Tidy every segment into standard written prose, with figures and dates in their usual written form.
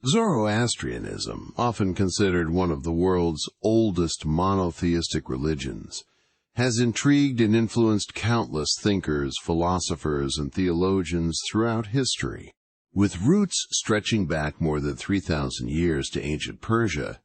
Zoroastrianism, often considered one of the world's oldest monotheistic religions, has intrigued and influenced countless thinkers, philosophers, and theologians throughout history. With roots stretching back more than 3,000 years to ancient Persia,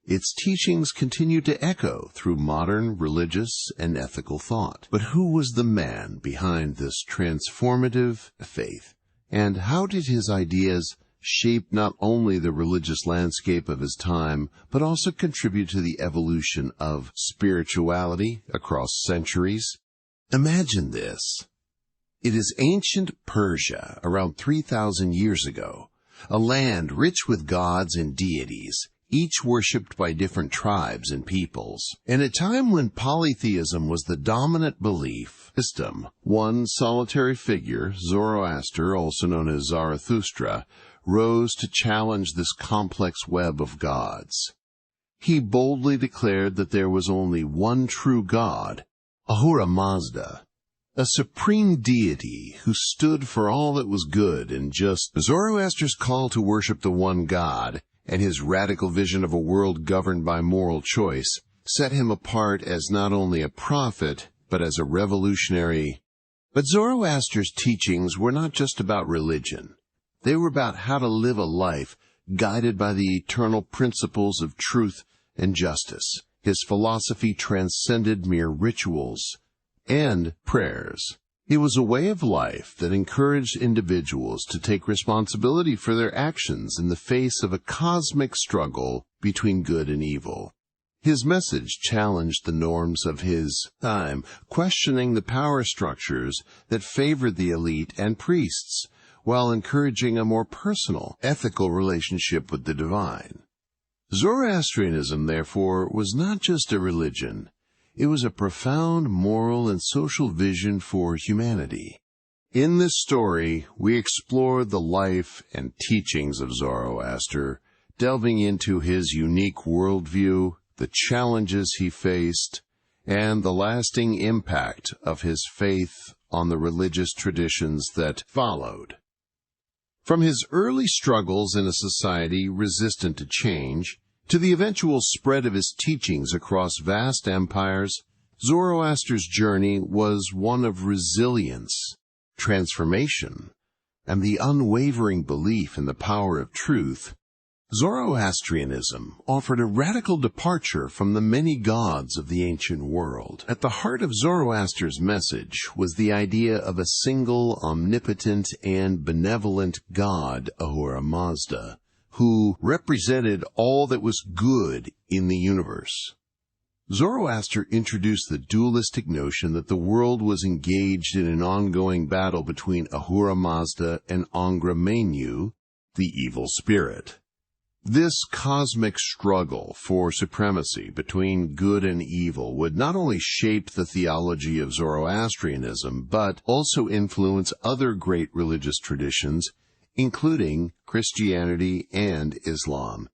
its teachings continue to echo through modern religious and ethical thought. But who was the man behind this transformative faith? And how did his ideas shape not only the religious landscape of his time, but also contribute to the evolution of spirituality across centuries? Imagine this. It is ancient Persia, around 3,000 years ago, a land rich with gods and deities, each worshipped by different tribes and peoples. In a time when polytheism was the dominant belief system, one solitary figure, Zoroaster, also known as Zarathustra, rose to challenge this complex web of gods. He boldly declared that there was only one true God, Ahura Mazda, a supreme deity who stood for all that was good and just. Zoroaster's call to worship the one God and his radical vision of a world governed by moral choice set him apart as not only a prophet, but as a revolutionary. But Zoroaster's teachings were not just about religion. They were about how to live a life guided by the eternal principles of truth and justice. His philosophy transcended mere rituals and prayers. It was a way of life that encouraged individuals to take responsibility for their actions in the face of a cosmic struggle between good and evil. His message challenged the norms of his time, questioning the power structures that favored the elite and priests, while encouraging a more personal, ethical relationship with the divine. Zoroastrianism, therefore, was not just a religion. It was a profound moral and social vision for humanity. In this story, we explore the life and teachings of Zoroaster, delving into his unique worldview, the challenges he faced, and the lasting impact of his faith on the religious traditions that followed. From his early struggles in a society resistant to change, to the eventual spread of his teachings across vast empires, Zoroaster's journey was one of resilience, transformation, and the unwavering belief in the power of truth. Zoroastrianism offered a radical departure from the many gods of the ancient world. At the heart of Zoroaster's message was the idea of a single, omnipotent, and benevolent god, Ahura Mazda, who represented all that was good in the universe. Zoroaster introduced the dualistic notion that the world was engaged in an ongoing battle between Ahura Mazda and Angra Mainyu, the evil spirit. This cosmic struggle for supremacy between good and evil would not only shape the theology of Zoroastrianism, but also influence other great religious traditions, including Christianity and Islam.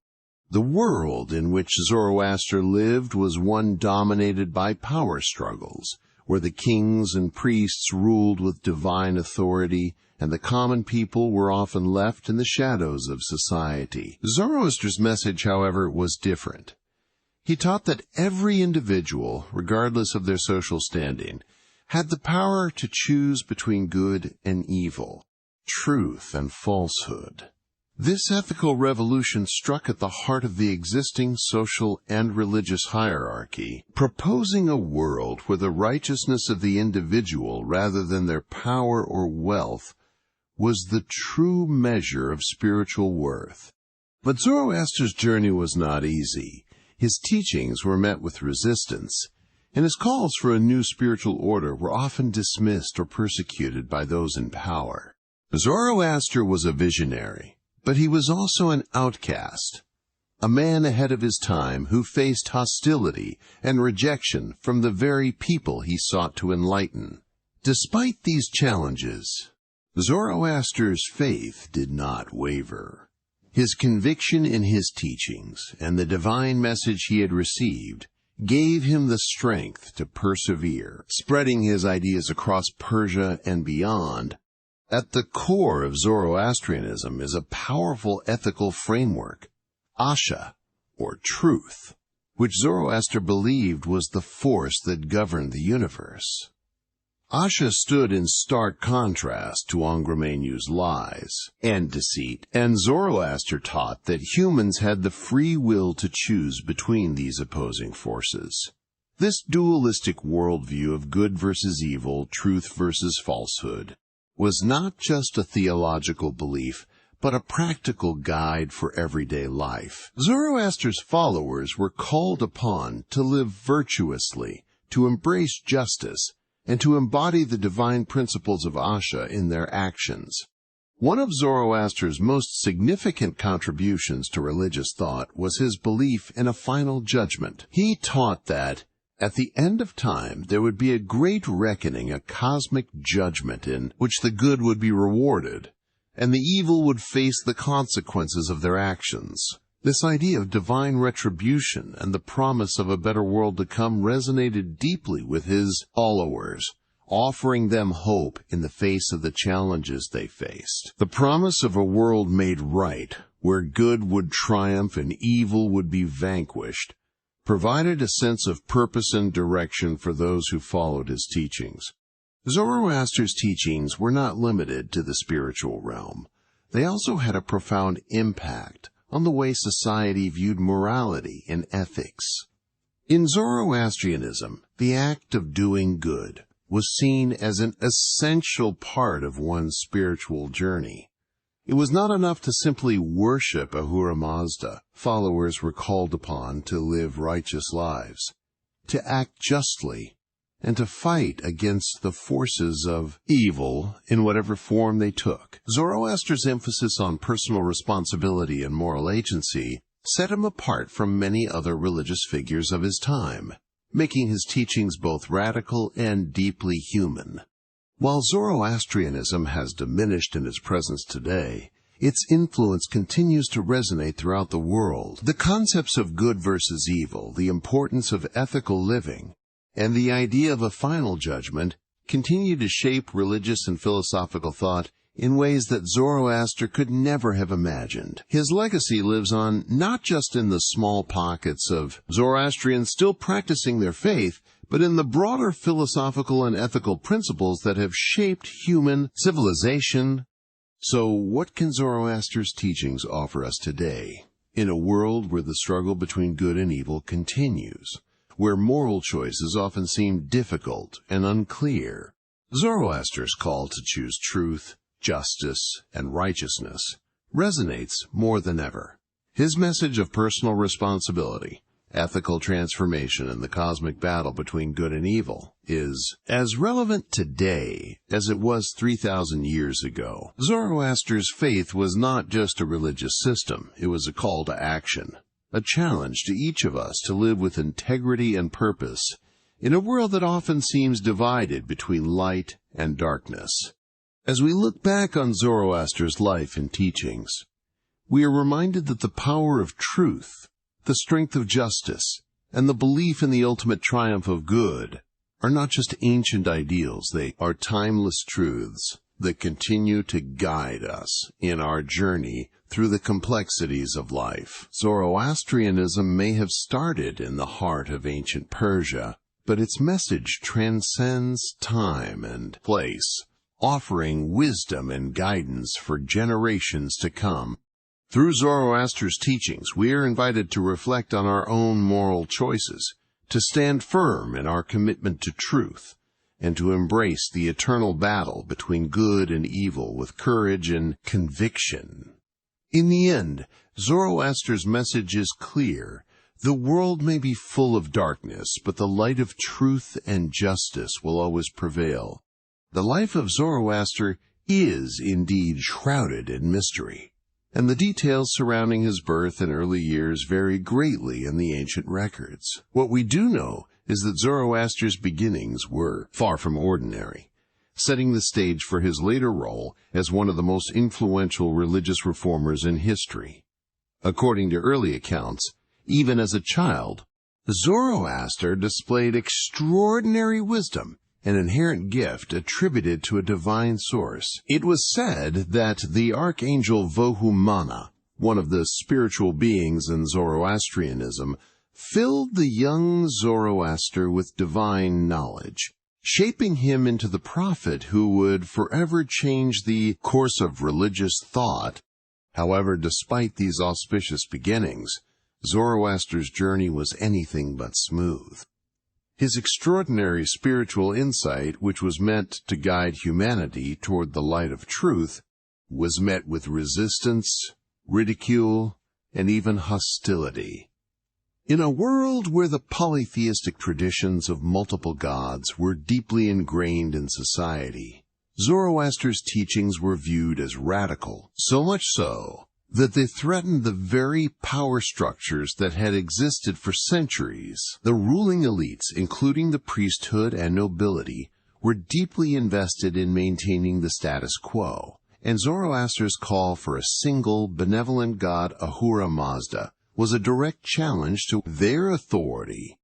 The world in which Zoroaster lived was one dominated by power struggles, where the kings and priests ruled with divine authority, and the common people were often left in the shadows of society. Zoroaster's message, however, was different. He taught that every individual, regardless of their social standing, had the power to choose between good and evil, truth and falsehood. This ethical revolution struck at the heart of the existing social and religious hierarchy, proposing a world where the righteousness of the individual, rather than their power or wealth, was the true measure of spiritual worth. But Zoroaster's journey was not easy. His teachings were met with resistance, and his calls for a new spiritual order were often dismissed or persecuted by those in power. Zoroaster was a visionary, but he was also an outcast, a man ahead of his time who faced hostility and rejection from the very people he sought to enlighten. Despite these challenges, Zoroaster's faith did not waver. His conviction in his teachings and the divine message he had received gave him the strength to persevere, spreading his ideas across Persia and beyond. At the core of Zoroastrianism is a powerful ethical framework, Asha, or truth, which Zoroaster believed was the force that governed the universe. Asha stood in stark contrast to Angramenu's lies and deceit, and Zoroaster taught that humans had the free will to choose between these opposing forces. This dualistic worldview of good versus evil, truth versus falsehood, was not just a theological belief, but a practical guide for everyday life. Zoroaster's followers were called upon to live virtuously, to embrace justice, and to embody the divine principles of Asha in their actions. One of Zoroaster's most significant contributions to religious thought was his belief in a final judgment. He taught that, at the end of time, there would be a great reckoning, a cosmic judgment in which the good would be rewarded, and the evil would face the consequences of their actions. This idea of divine retribution and the promise of a better world to come resonated deeply with his followers, offering them hope in the face of the challenges they faced. The promise of a world made right, where good would triumph and evil would be vanquished, provided a sense of purpose and direction for those who followed his teachings. Zoroaster's teachings were not limited to the spiritual realm. They also had a profound impact on the way society viewed morality and ethics. In Zoroastrianism, the act of doing good was seen as an essential part of one's spiritual journey. It was not enough to simply worship Ahura Mazda. Followers were called upon to live righteous lives, to act justly, and to fight against the forces of evil in whatever form they took. Zoroaster's emphasis on personal responsibility and moral agency set him apart from many other religious figures of his time, making his teachings both radical and deeply human. While Zoroastrianism has diminished in its presence today, its influence continues to resonate throughout the world. The concepts of good versus evil, the importance of ethical living, and the idea of a final judgment continue to shape religious and philosophical thought in ways that Zoroaster could never have imagined. His legacy lives on not just in the small pockets of Zoroastrians still practicing their faith, but in the broader philosophical and ethical principles that have shaped human civilization. So what can Zoroaster's teachings offer us today, in a world where the struggle between good and evil continues, where moral choices often seem difficult and unclear? Zoroaster's call to choose truth, justice, and righteousness resonates more than ever. His message of personal responsibility, ethical transformation, and the cosmic battle between good and evil is as relevant today as it was 3,000 years ago. Zoroaster's faith was not just a religious system, it was a call to action, a challenge to each of us to live with integrity and purpose in a world that often seems divided between light and darkness. As we look back on Zoroaster's life and teachings, we are reminded that the power of truth, the strength of justice, and the belief in the ultimate triumph of good are not just ancient ideals, they are timeless truths that continue to guide us in our journey through the complexities of life. Zoroastrianism may have started in the heart of ancient Persia, but its message transcends time and place, offering wisdom and guidance for generations to come. Through Zoroaster's teachings, we are invited to reflect on our own moral choices, to stand firm in our commitment to truth, and to embrace the eternal battle between good and evil with courage and conviction. In the end, Zoroaster's message is clear. The world may be full of darkness, but the light of truth and justice will always prevail. The life of Zoroaster is indeed shrouded in mystery, and the details surrounding his birth and early years vary greatly in the ancient records. What we do know is that Zoroaster's beginnings were far from ordinary, setting the stage for his later role as one of the most influential religious reformers in history. According to early accounts, even as a child, Zoroaster displayed extraordinary wisdom an inherent gift attributed to a divine source. It was said that the archangel Vohumana, one of the spiritual beings in Zoroastrianism, filled the young Zoroaster with divine knowledge, shaping him into the prophet who would forever change the course of religious thought. However, despite these auspicious beginnings, Zoroaster's journey was anything but smooth. His extraordinary spiritual insight, which was meant to guide humanity toward the light of truth, was met with resistance, ridicule, and even hostility. In a world where the polytheistic traditions of multiple gods were deeply ingrained in society, Zoroaster's teachings were viewed as radical, so much so that they threatened the very power structures that had existed for centuries. The ruling elites, including the priesthood and nobility, were deeply invested in maintaining the status quo, and Zoroaster's call for a single, benevolent god, Ahura Mazda, was a direct challenge to their authority.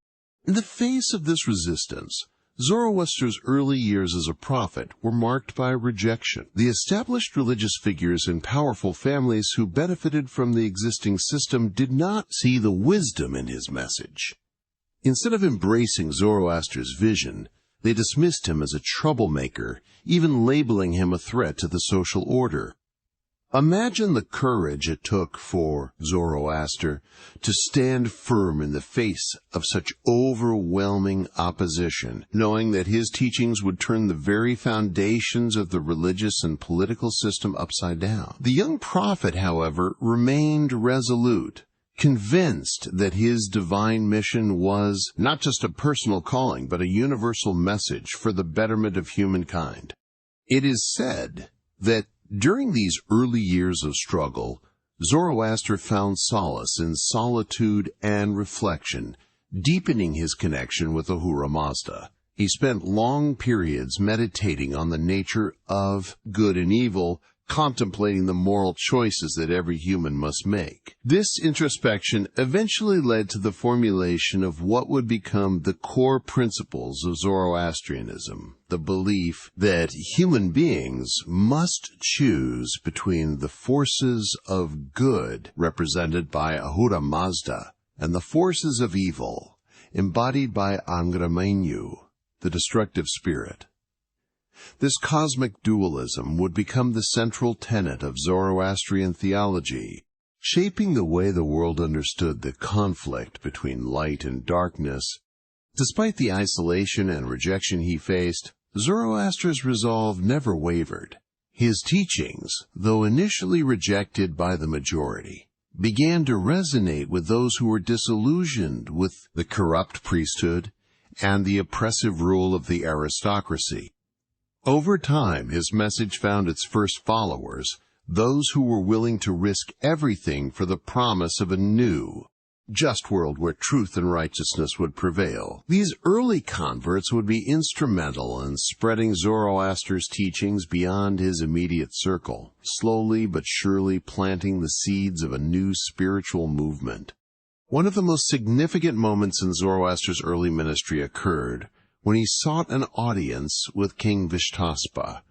In the face of this resistance, Zoroaster's early years as a prophet were marked by rejection. The established religious figures in powerful families who benefited from the existing system did not see the wisdom in his message. Instead of embracing Zoroaster's vision, they dismissed him as a troublemaker, even labeling him a threat to the social order. Imagine the courage it took for Zoroaster to stand firm in the face of such overwhelming opposition, knowing that his teachings would turn the very foundations of the religious and political system upside down. The young prophet, however, remained resolute, convinced that his divine mission was not just a personal calling, but a universal message for the betterment of humankind. It is said that during these early years of struggle, Zoroaster found solace in solitude and reflection, deepening his connection with Ahura Mazda. He spent long periods meditating on the nature of good and evil, contemplating the moral choices that every human must make. This introspection eventually led to the formulation of what would become the core principles of Zoroastrianism, the belief that human beings must choose between the forces of good, represented by Ahura Mazda, and the forces of evil, embodied by Angramenyu, the destructive spirit. This cosmic dualism would become the central tenet of Zoroastrian theology, shaping the way the world understood the conflict between light and darkness. Despite the isolation and rejection he faced, Zoroaster's resolve never wavered. His teachings, though initially rejected by the majority, began to resonate with those who were disillusioned with the corrupt priesthood and the oppressive rule of the aristocracy. Over time, his message found its first followers, those who were willing to risk everything for the promise of a new, just world where truth and righteousness would prevail. These early converts would be instrumental in spreading Zoroaster's teachings beyond his immediate circle, slowly but surely planting the seeds of a new spiritual movement. One of the most significant moments in Zoroaster's early ministry occurred when he sought an audience with King Vishtaspa,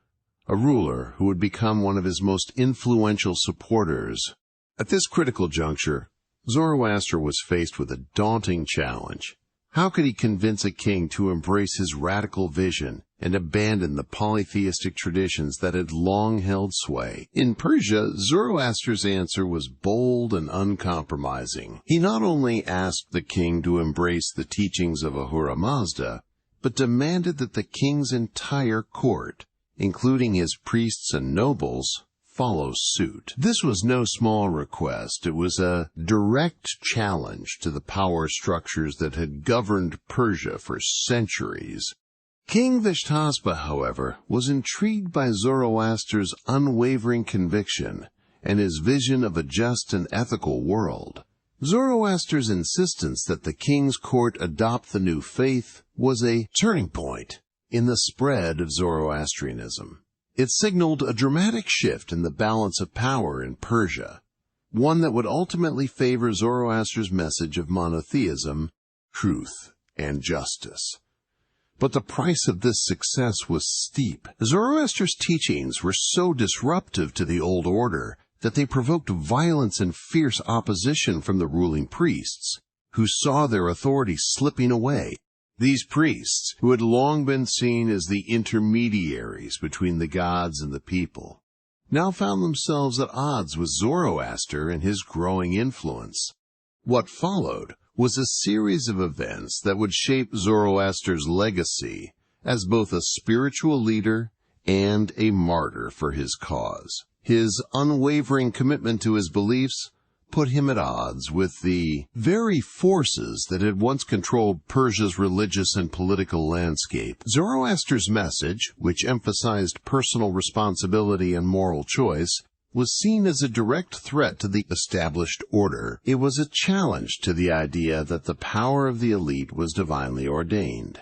a ruler who would become one of his most influential supporters. At this critical juncture, Zoroaster was faced with a daunting challenge. How could he convince a king to embrace his radical vision and abandon the polytheistic traditions that had long held sway? In Persia, Zoroaster's answer was bold and uncompromising. He not only asked the king to embrace the teachings of Ahura Mazda, but demanded that the king's entire court, including his priests and nobles, follow suit. This was no small request. It was a direct challenge to the power structures that had governed Persia for centuries. King Vishtaspa, however, was intrigued by Zoroaster's unwavering conviction and his vision of a just and ethical world. Zoroaster's insistence that the king's court adopt the new faith was a turning point in the spread of Zoroastrianism. It signaled a dramatic shift in the balance of power in Persia, one that would ultimately favor Zoroaster's message of monotheism, truth, and justice. But the price of this success was steep. Zoroaster's teachings were so disruptive to the old order that they provoked violence and fierce opposition from the ruling priests, who saw their authority slipping away. These priests, who had long been seen as the intermediaries between the gods and the people, now found themselves at odds with Zoroaster and his growing influence. What followed was a series of events that would shape Zoroaster's legacy as both a spiritual leader and a martyr for his cause. His unwavering commitment to his beliefs put him at odds with the very forces that had once controlled Persia's religious and political landscape. Zoroaster's message, which emphasized personal responsibility and moral choice, was seen as a direct threat to the established order. It was a challenge to the idea that the power of the elite was divinely ordained.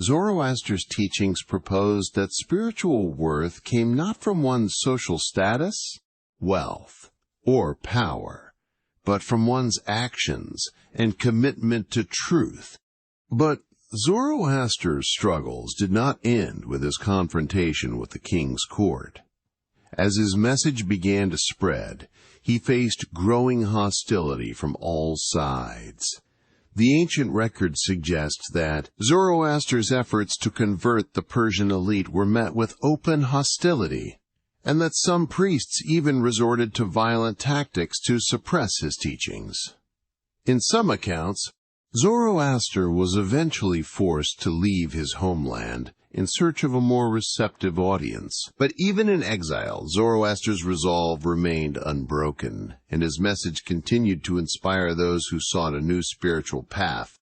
Zoroaster's teachings proposed that spiritual worth came not from one's social status, wealth, or power, but from one's actions and commitment to truth. But Zoroaster's struggles did not end with his confrontation with the king's court. As his message began to spread, he faced growing hostility from all sides. The ancient record suggests that Zoroaster's efforts to convert the Persian elite were met with open hostility, and that some priests even resorted to violent tactics to suppress his teachings. In some accounts, Zoroaster was eventually forced to leave his homeland in search of a more receptive audience. But even in exile, Zoroaster's resolve remained unbroken, and his message continued to inspire those who sought a new spiritual path.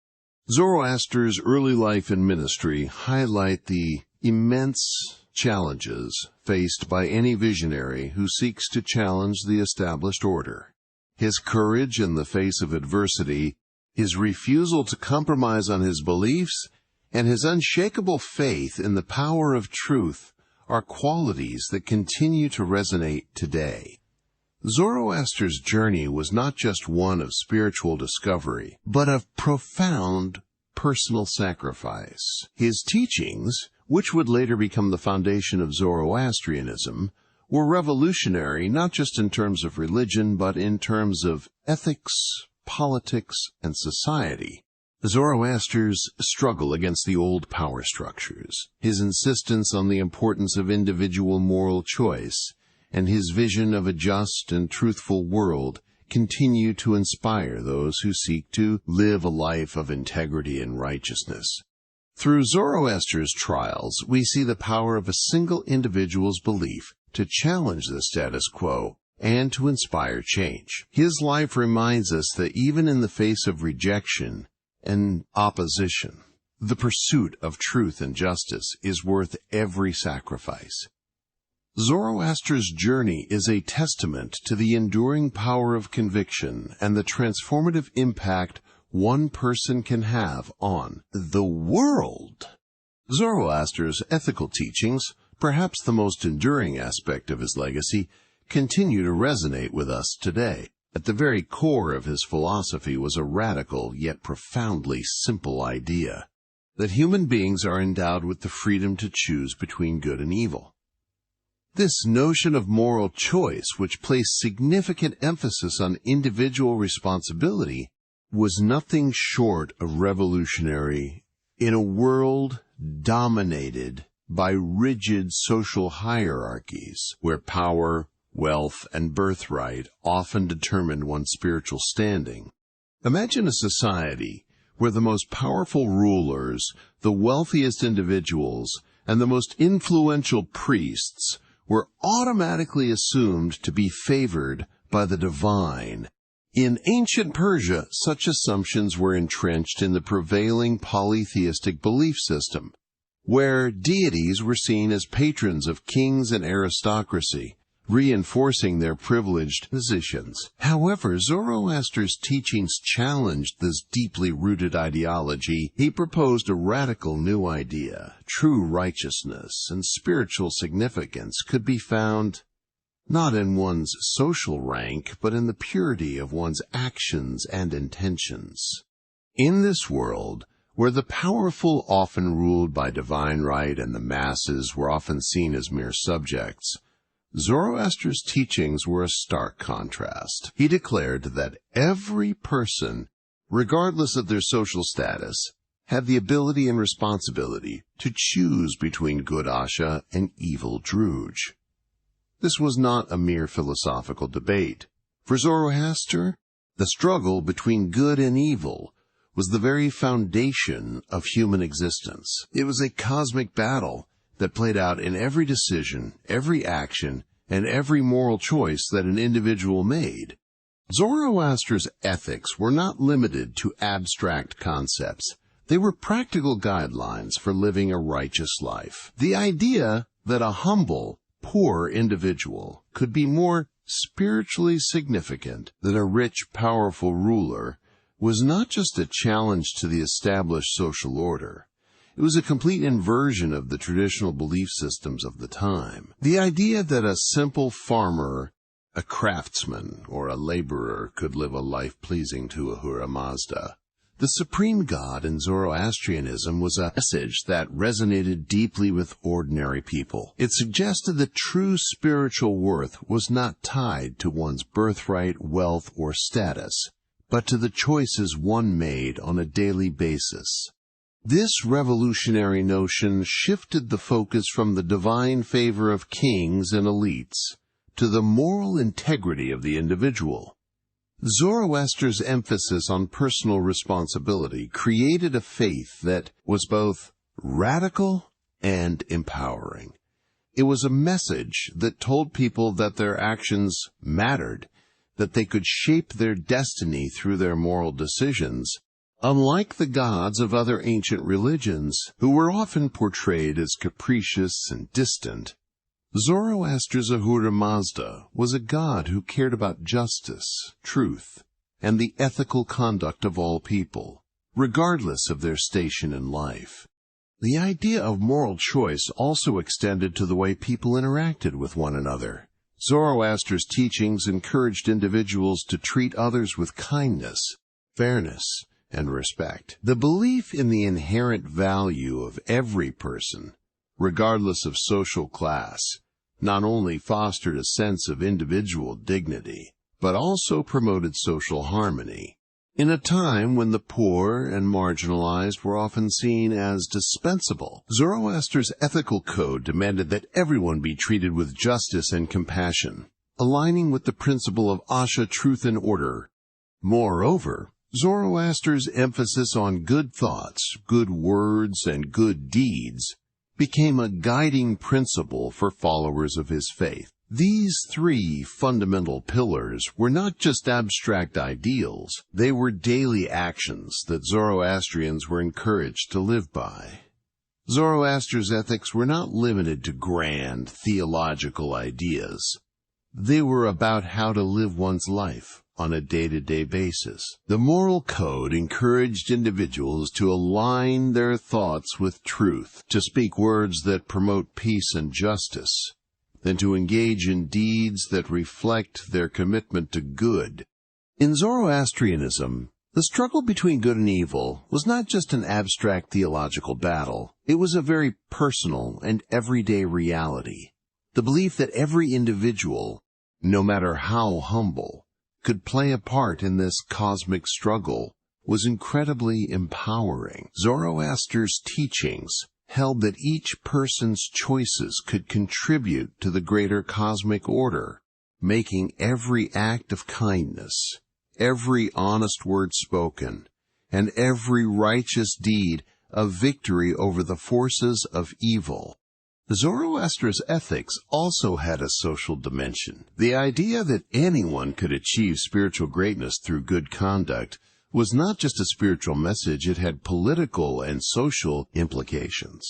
Zoroaster's early life and ministry highlight the immense challenges faced by any visionary who seeks to challenge the established order. His courage in the face of adversity, his refusal to compromise on his beliefs, and his unshakable faith in the power of truth are qualities that continue to resonate today. Zoroaster's journey was not just one of spiritual discovery, but of profound personal sacrifice. His teachings, which would later become the foundation of Zoroastrianism, were revolutionary not just in terms of religion, but in terms of ethics, politics, and society. Zoroaster's struggle against the old power structures, his insistence on the importance of individual moral choice, and his vision of a just and truthful world continue to inspire those who seek to live a life of integrity and righteousness. Through Zoroaster's trials, we see the power of a single individual's belief to challenge the status quo and to inspire change. His life reminds us that even in the face of rejection and opposition, the pursuit of truth and justice is worth every sacrifice. Zoroaster's journey is a testament to the enduring power of conviction and the transformative impact one person can have on the world. Zoroaster's ethical teachings, perhaps the most enduring aspect of his legacy, continue to resonate with us today. At the very core of his philosophy was a radical yet profoundly simple idea that human beings are endowed with the freedom to choose between good and evil. This notion of moral choice, which placed significant emphasis on individual responsibility, was nothing short of revolutionary in a world dominated by rigid social hierarchies where power, wealth, and birthright often determined one's spiritual standing. Imagine a society where the most powerful rulers, the wealthiest individuals, and the most influential priests were automatically assumed to be favored by the divine. In ancient Persia, such assumptions were entrenched in the prevailing polytheistic belief system, where deities were seen as patrons of kings and aristocracy, reinforcing their privileged positions. However, Zoroaster's teachings challenged this deeply rooted ideology. He proposed a radical new idea. True righteousness and spiritual significance could be found not in one's social rank, but in the purity of one's actions and intentions. In this world, Where the powerful often ruled by divine right and the masses were often seen as mere subjects, Zoroaster's teachings were a stark contrast. He declared that every person, regardless of their social status, had the ability and responsibility to choose between good Asha and evil Druj. This was not a mere philosophical debate. For Zoroaster, the struggle between good and evil was the very foundation of human existence. It was a cosmic battle that played out in every decision, every action, and every moral choice that an individual made. Zoroaster's ethics were not limited to abstract concepts. They were practical guidelines for living a righteous life. The idea that a humble, poor individual could be more spiritually significant than a rich, powerful ruler was not just a challenge to the established social order. It was a complete inversion of the traditional belief systems of the time. The idea that a simple farmer, a craftsman, or a laborer could live a life pleasing to Ahura Mazda. The supreme god in Zoroastrianism was a message that resonated deeply with ordinary people. It suggested that true spiritual worth was not tied to one's birthright, wealth, or status, but to the choices one made on a daily basis. This revolutionary notion shifted the focus from the divine favor of kings and elites to the moral integrity of the individual. Zoroaster's emphasis on personal responsibility created a faith that was both radical and empowering. It was a message that told people that their actions mattered, that they could shape their destiny through their moral decisions, unlike the gods of other ancient religions, who were often portrayed as capricious and distant. Zoroaster's Ahura Mazda was a god who cared about justice, truth, and the ethical conduct of all people, regardless of their station in life. The idea of moral choice also extended to the way people interacted with one another. Zoroaster's teachings encouraged individuals to treat others with kindness, fairness, and respect. The belief in the inherent value of every person, regardless of social class, not only fostered a sense of individual dignity, but also promoted social harmony. In a time when the poor and marginalized were often seen as dispensable, Zoroaster's ethical code demanded that everyone be treated with justice and compassion, aligning with the principle of Asha, truth and order. Moreover, Zoroaster's emphasis on good thoughts, good words, and good deeds became a guiding principle for followers of his faith. These three fundamental pillars were not just abstract ideals, they were daily actions that Zoroastrians were encouraged to live by. Zoroaster's ethics were not limited to grand theological ideas. They were about how to live one's life on a day-to-day basis. The moral code encouraged individuals to align their thoughts with truth, to speak words that promote peace and justice, and to engage in deeds that reflect their commitment to good. In Zoroastrianism, the struggle between good and evil was not just an abstract theological battle. It was a very personal and everyday reality. The belief that every individual, no matter how humble, could play a part in this cosmic struggle was incredibly empowering. Zoroaster's teachings held that each person's choices could contribute to the greater cosmic order, making every act of kindness, every honest word spoken, and every righteous deed a victory over the forces of evil. Zoroaster's ethics also had a social dimension. The idea that anyone could achieve spiritual greatness through good conduct was not just a spiritual message, it had political and social implications.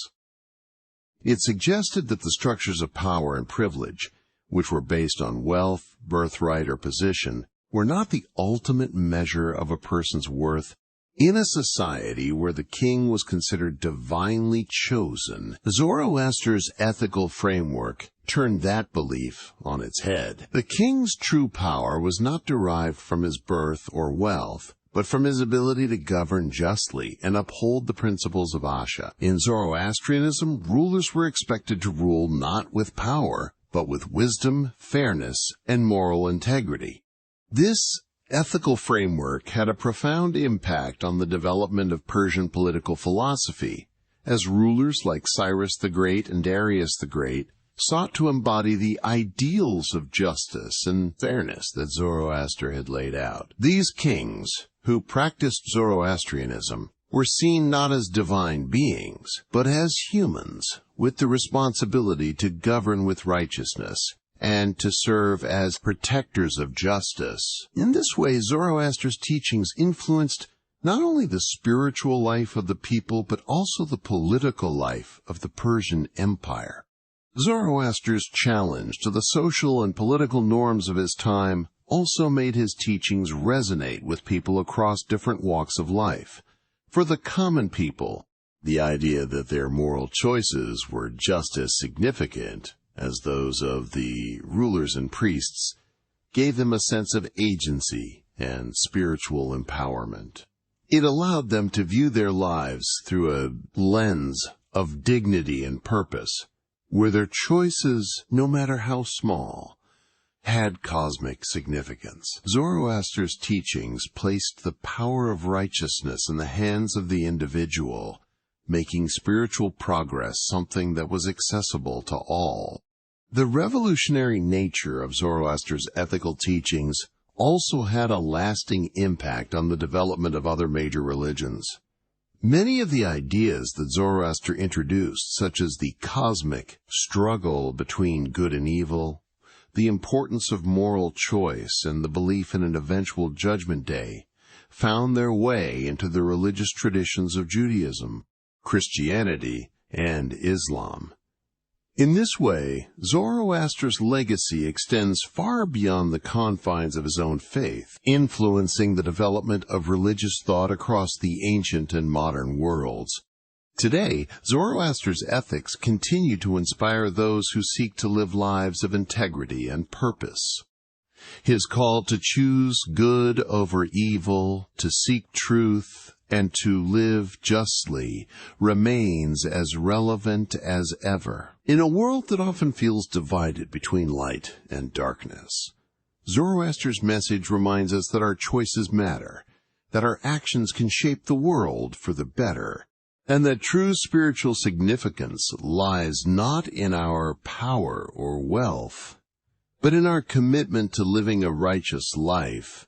It suggested that the structures of power and privilege, which were based on wealth, birthright, or position, were not the ultimate measure of a person's worth. In a society where the king was considered divinely chosen, Zoroaster's ethical framework turned that belief on its head. The king's true power was not derived from his birth or wealth, but from his ability to govern justly and uphold the principles of Asha. In Zoroastrianism, rulers were expected to rule not with power, but with wisdom, fairness, and moral integrity. This ethical framework had a profound impact on the development of Persian political philosophy, as rulers like Cyrus the Great and Darius the Great sought to embody the ideals of justice and fairness that Zoroaster had laid out. These kings, who practiced Zoroastrianism, were seen not as divine beings, but as humans with the responsibility to govern with righteousness and to serve as protectors of justice. In this way, Zoroaster's teachings influenced not only the spiritual life of the people, but also the political life of the Persian Empire. Zoroaster's challenge to the social and political norms of his time also made his teachings resonate with people across different walks of life. For the common people, the idea that their moral choices were just as significant as those of the rulers and priests gave them a sense of agency and spiritual empowerment. It allowed them to view their lives through a lens of dignity and purpose, where their choices, no matter how small, had cosmic significance. Zoroaster's teachings placed the power of righteousness in the hands of the individual, making spiritual progress something that was accessible to all. The revolutionary nature of Zoroaster's ethical teachings also had a lasting impact on the development of other major religions. Many of the ideas that Zoroaster introduced, such as the cosmic struggle between good and evil, the importance of moral choice, and the belief in an eventual judgment day, found their way into the religious traditions of Judaism, Christianity, and Islam. In this way, Zoroaster's legacy extends far beyond the confines of his own faith, influencing the development of religious thought across the ancient and modern worlds. Today, Zoroaster's ethics continue to inspire those who seek to live lives of integrity and purpose. His call to choose good over evil, to seek truth, and to live justly remains as relevant as ever. In a world that often feels divided between light and darkness, Zoroaster's message reminds us that our choices matter, that our actions can shape the world for the better, and that true spiritual significance lies not in our power or wealth, but in our commitment to living a righteous life.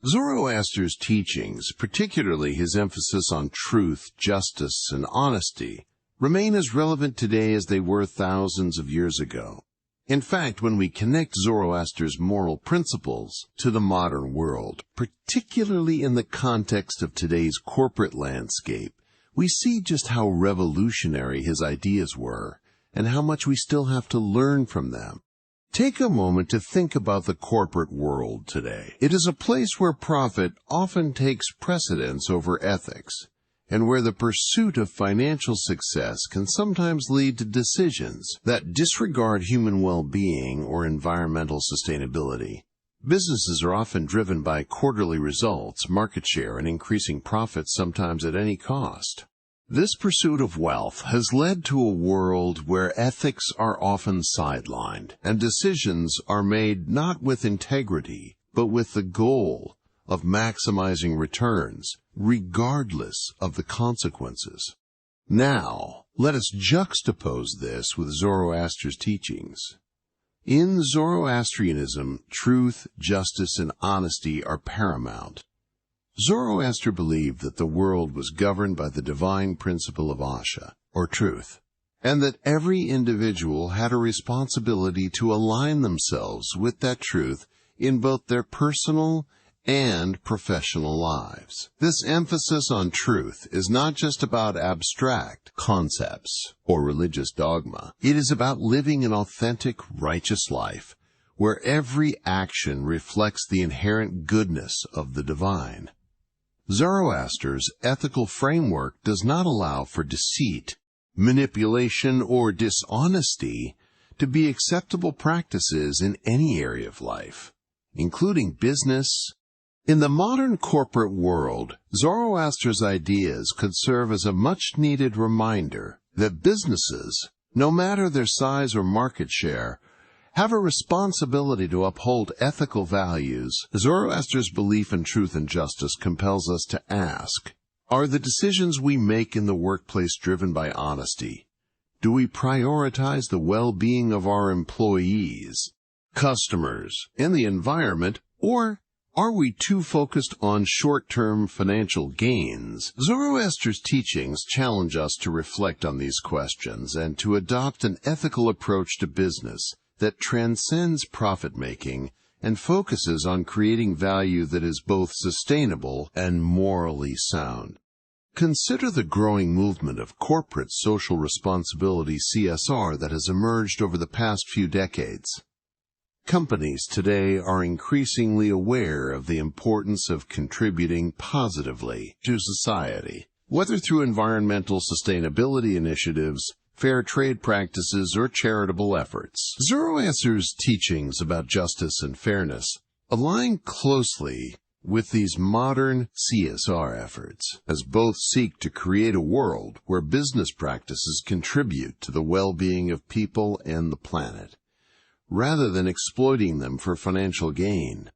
Zoroaster's teachings, particularly his emphasis on truth, justice, and honesty, remain as relevant today as they were thousands of years ago. In fact, when we connect Zoroaster's moral principles to the modern world, particularly in the context of today's corporate landscape, we see just how revolutionary his ideas were, and how much we still have to learn from them. Take a moment to think about the corporate world today. It is a place where profit often takes precedence over ethics, and where the pursuit of financial success can sometimes lead to decisions that disregard human well-being or environmental sustainability. Businesses are often driven by quarterly results, market share, and increasing profits, sometimes at any cost. This pursuit of wealth has led to a world where ethics are often sidelined, and decisions are made not with integrity, but with the goal of maximizing returns, regardless of the consequences. Now, let us juxtapose this with Zoroaster's teachings. In Zoroastrianism, truth, justice, and honesty are paramount. Zoroaster believed that the world was governed by the divine principle of Asha, or truth, and that every individual had a responsibility to align themselves with that truth in both their personal and professional lives. This emphasis on truth is not just about abstract concepts or religious dogma. It is about living an authentic, righteous life, where every action reflects the inherent goodness of the divine. Zoroaster's ethical framework does not allow for deceit, manipulation, or dishonesty to be acceptable practices in any area of life, including business, In the modern corporate world, Zoroaster's ideas could serve as a much-needed reminder that businesses, no matter their size or market share, have a responsibility to uphold ethical values. Zoroaster's belief in truth and justice compels us to ask, are the decisions we make in the workplace driven by honesty? Do we prioritize the well-being of our employees, customers, and the environment, or are we too focused on short-term financial gains? Zoroaster's teachings challenge us to reflect on these questions and to adopt an ethical approach to business that transcends profit-making and focuses on creating value that is both sustainable and morally sound. Consider the growing movement of corporate social responsibility (CSR) that has emerged over the past few decades. Companies today are increasingly aware of the importance of contributing positively to society, whether through environmental sustainability initiatives, fair trade practices, or charitable efforts. Zoroaster's teachings about justice and fairness align closely with these modern CSR efforts, as both seek to create a world where business practices contribute to the well-being of people and the planet, rather than exploiting them for financial gain.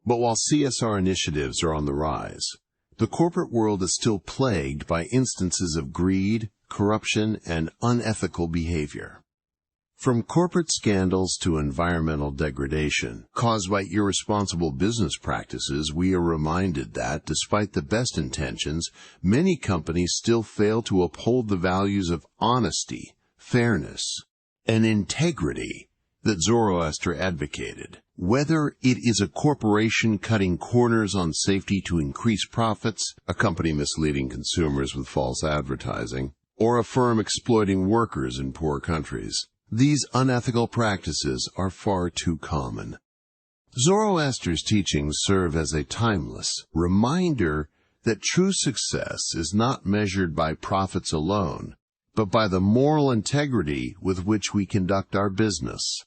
But while CSR initiatives are on the rise, the corporate world is still plagued by instances of greed, corruption, and unethical behavior. From corporate scandals to environmental degradation caused by irresponsible business practices, we are reminded that, despite the best intentions, many companies still fail to uphold the values of honesty, fairness, and integrity that Zoroaster advocated. Whether it is a corporation cutting corners on safety to increase profits, a company misleading consumers with false advertising, or a firm exploiting workers in poor countries, these unethical practices are far too common. Zoroaster's teachings serve as a timeless reminder that true success is not measured by profits alone, but by the moral integrity with which we conduct our business.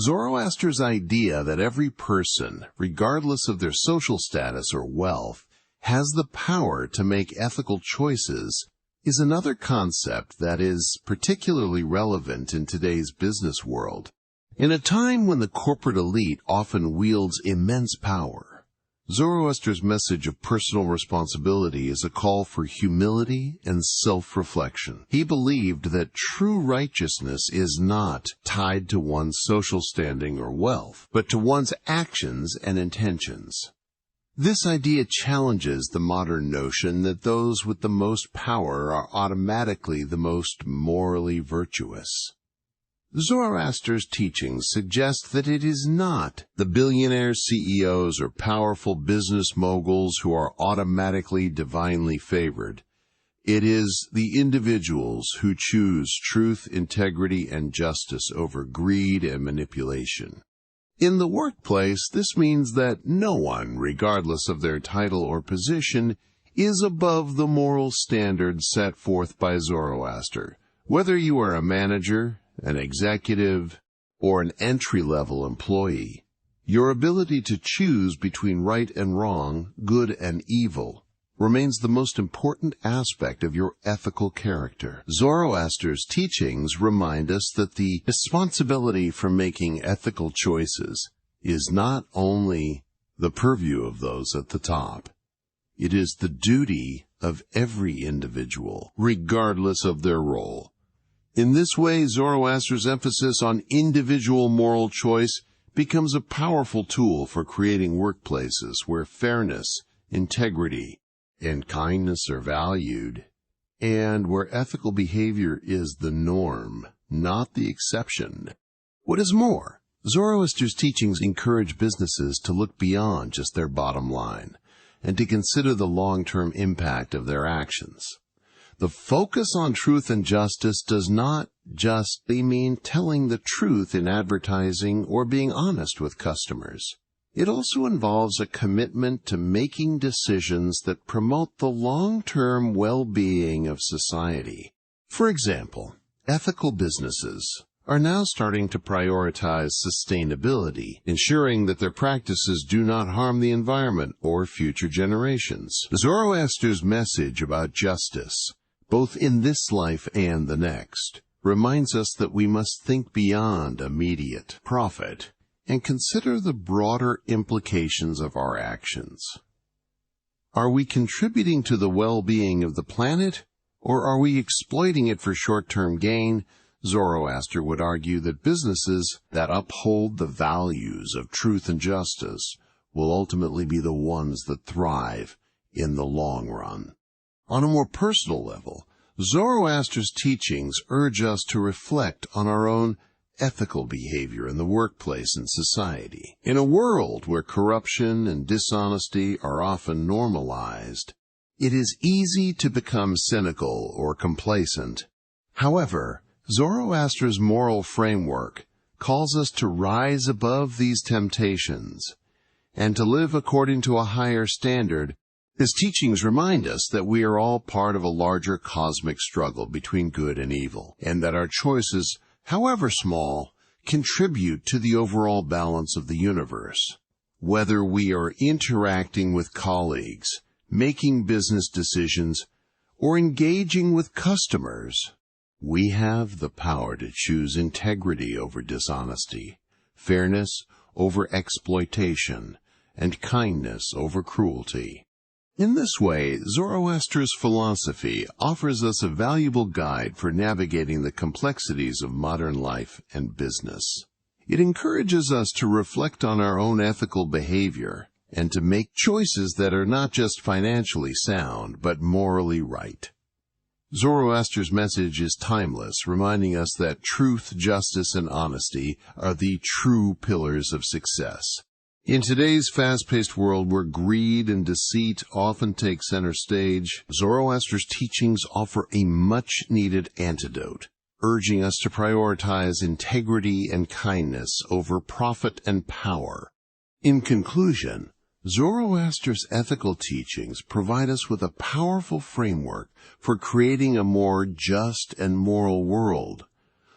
Zoroaster's idea that every person, regardless of their social status or wealth, has the power to make ethical choices is another concept that is particularly relevant in today's business world. In a time when the corporate elite often wields immense power, Zoroaster's message of personal responsibility is a call for humility and self-reflection. He believed that true righteousness is not tied to one's social standing or wealth, but to one's actions and intentions. This idea challenges the modern notion that those with the most power are automatically the most morally virtuous. Zoroaster's teachings suggest that it is not the billionaire CEOs or powerful business moguls who are automatically divinely favored. It is the individuals who choose truth, integrity, and justice over greed and manipulation. In the workplace, this means that no one, regardless of their title or position, is above the moral standards set forth by Zoroaster. Whether you are a manager, an executive, or an entry-level employee, your ability to choose between right and wrong, good and evil, remains the most important aspect of your ethical character. Zoroaster's teachings remind us that the responsibility for making ethical choices is not only the purview of those at the top. It is the duty of every individual, regardless of their role. In this way, Zoroaster's emphasis on individual moral choice becomes a powerful tool for creating workplaces where fairness, integrity, and kindness are valued, and where ethical behavior is the norm, not the exception. What is more, Zoroaster's teachings encourage businesses to look beyond just their bottom line, and to consider the long-term impact of their actions. The focus on truth and justice does not just mean telling the truth in advertising or being honest with customers. It also involves a commitment to making decisions that promote the long-term well-being of society. For example, ethical businesses are now starting to prioritize sustainability, ensuring that their practices do not harm the environment or future generations. Zoroaster's message about justice, both in this life and the next, reminds us that we must think beyond immediate profit and consider the broader implications of our actions. Are we contributing to the well-being of the planet, or are we exploiting it for short-term gain? Zoroaster would argue that businesses that uphold the values of truth and justice will ultimately be the ones that thrive in the long run. On a more personal level, Zoroaster's teachings urge us to reflect on our own ethical behavior in the workplace and society. In a world where corruption and dishonesty are often normalized, it is easy to become cynical or complacent. However, Zoroaster's moral framework calls us to rise above these temptations and to live according to a higher standard. His teachings remind us that we are all part of a larger cosmic struggle between good and evil, and that our choices, however small, contribute to the overall balance of the universe. Whether we are interacting with colleagues, making business decisions, or engaging with customers, we have the power to choose integrity over dishonesty, fairness over exploitation, and kindness over cruelty. In this way, Zoroaster's philosophy offers us a valuable guide for navigating the complexities of modern life and business. It encourages us to reflect on our own ethical behavior and to make choices that are not just financially sound, but morally right. Zoroaster's message is timeless, reminding us that truth, justice, and honesty are the true pillars of success. In today's fast-paced world where greed and deceit often take center stage, Zoroaster's teachings offer a much-needed antidote, urging us to prioritize integrity and kindness over profit and power. In conclusion, Zoroaster's ethical teachings provide us with a powerful framework for creating a more just and moral world,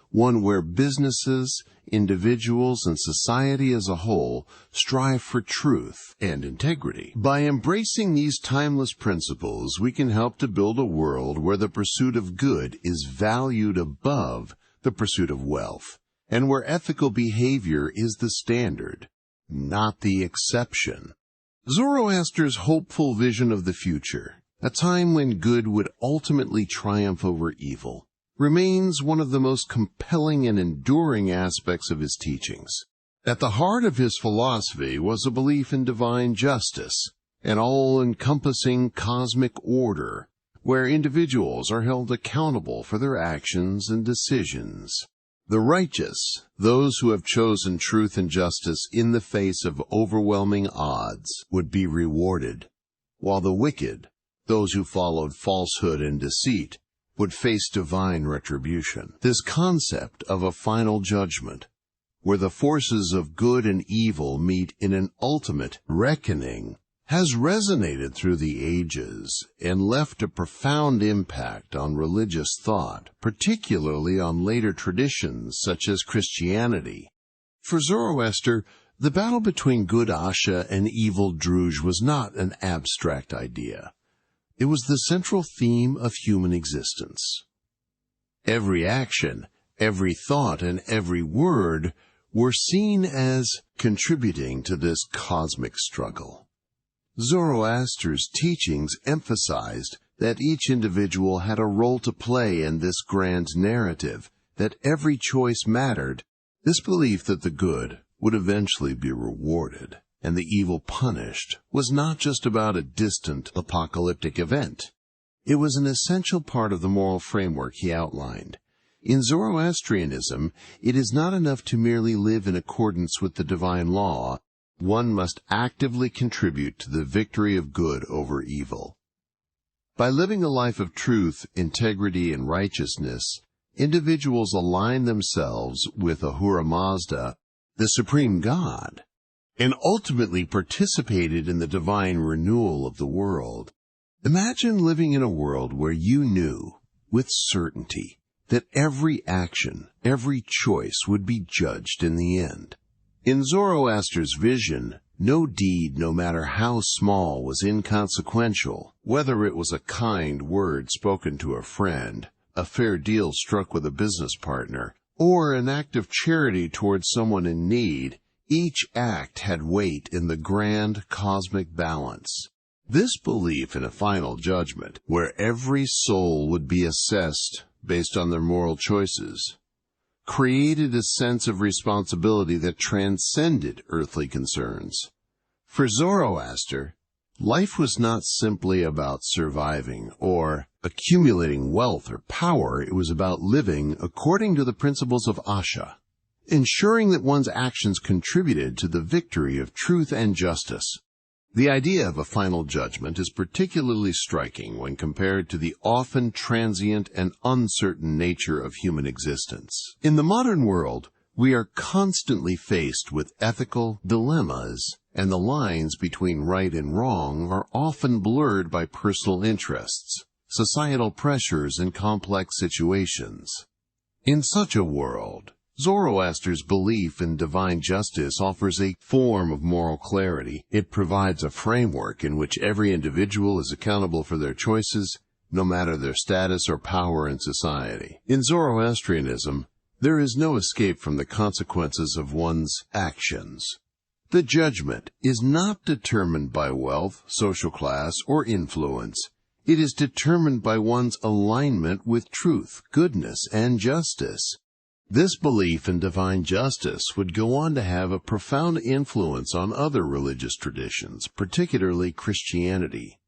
one where businesses, individuals, and society as a whole strive for truth and integrity. By embracing these timeless principles, we can help to build a world where the pursuit of good is valued above the pursuit of wealth, and where ethical behavior is the standard, not the exception. Zoroaster's hopeful vision of the future, a time when good would ultimately triumph over evil, remains one of the most compelling and enduring aspects of his teachings. At the heart of his philosophy was a belief in divine justice, an all-encompassing cosmic order, where individuals are held accountable for their actions and decisions. The righteous, those who have chosen truth and justice in the face of overwhelming odds, would be rewarded, while the wicked, those who followed falsehood and deceit, would face divine retribution. This concept of a final judgment, where the forces of good and evil meet in an ultimate reckoning, has resonated through the ages and left a profound impact on religious thought, particularly on later traditions such as Christianity. For Zoroaster, the battle between good Asha and evil Druj was not an abstract idea. It was the central theme of human existence. Every action, every thought, and every word were seen as contributing to this cosmic struggle. Zoroaster's teachings emphasized that each individual had a role to play in this grand narrative, that every choice mattered. This belief that the good would eventually be rewarded and the evil punished was not just about a distant apocalyptic event. It was an essential part of the moral framework he outlined. In Zoroastrianism, it is not enough to merely live in accordance with the divine law. One must actively contribute to the victory of good over evil. By living a life of truth, integrity, and righteousness, individuals align themselves with Ahura Mazda, the supreme God, and ultimately participated in the divine renewal of the world. Imagine living in a world where you knew, with certainty, that every action, every choice would be judged in the end. In Zoroaster's vision, no deed, no matter how small, was inconsequential, whether it was a kind word spoken to a friend, a fair deal struck with a business partner, or an act of charity towards someone in need. Each act had weight in the grand cosmic balance. This belief in a final judgment, where every soul would be assessed based on their moral choices, created a sense of responsibility that transcended earthly concerns. For Zoroaster, life was not simply about surviving or accumulating wealth or power. It was about living according to the principles of Asha, ensuring that one's actions contributed to the victory of truth and justice. The idea of a final judgment is particularly striking when compared to the often transient and uncertain nature of human existence. In the modern world, we are constantly faced with ethical dilemmas, and the lines between right and wrong are often blurred by personal interests, societal pressures, and complex situations. In such a world, Zoroaster's belief in divine justice offers a form of moral clarity. It provides a framework in which every individual is accountable for their choices, no matter their status or power in society. In Zoroastrianism, there is no escape from the consequences of one's actions. The judgment is not determined by wealth, social class, or influence. It is determined by one's alignment with truth, goodness, and justice. This belief in divine justice would go on to have a profound influence on other religious traditions, particularly Christianity.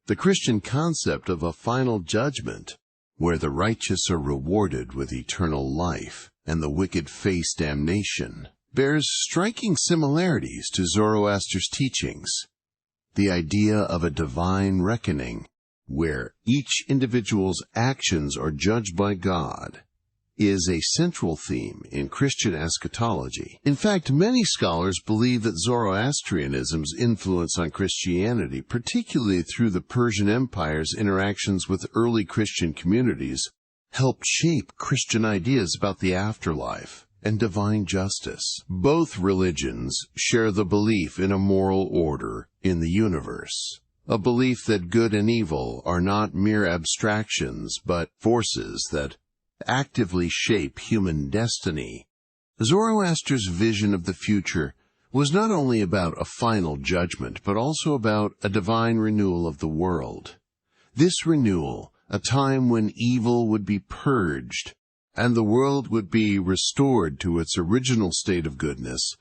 The Christian concept of a final judgment, where the righteous are rewarded with eternal life and the wicked face damnation, bears striking similarities to Zoroaster's teachings. The idea of a divine reckoning, where each individual's actions are judged by God, is a central theme in Christian eschatology. In fact, many scholars believe that Zoroastrianism's influence on Christianity, particularly through the Persian Empire's interactions with early Christian communities, helped shape Christian ideas about the afterlife and divine justice. Both religions share the belief in a moral order in the universe, a belief that good and evil are not mere abstractions, but forces that actively shape human destiny. Zoroaster's vision of the future was not only about a final judgment, but also about a divine renewal of the world. This renewal, a time when evil would be purged and the world would be restored to its original state of goodness,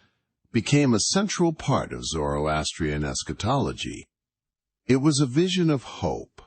became a central part of Zoroastrian eschatology. It was a vision of hope,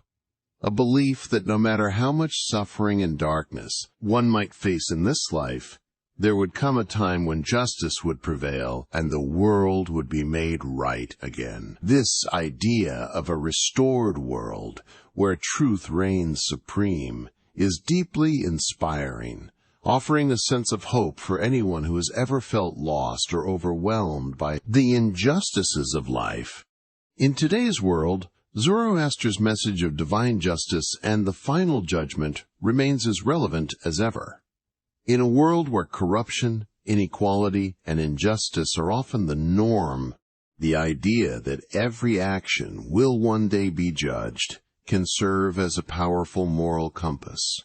a belief that no matter how much suffering and darkness one might face in this life, there would come a time when justice would prevail and the world would be made right again. This idea of a restored world where truth reigns supreme is deeply inspiring, offering a sense of hope for anyone who has ever felt lost or overwhelmed by the injustices of life. In today's world, Zoroaster's message of divine justice and the final judgment remains as relevant as ever. In a world where corruption, inequality, and injustice are often the norm, the idea that every action will one day be judged can serve as a powerful moral compass.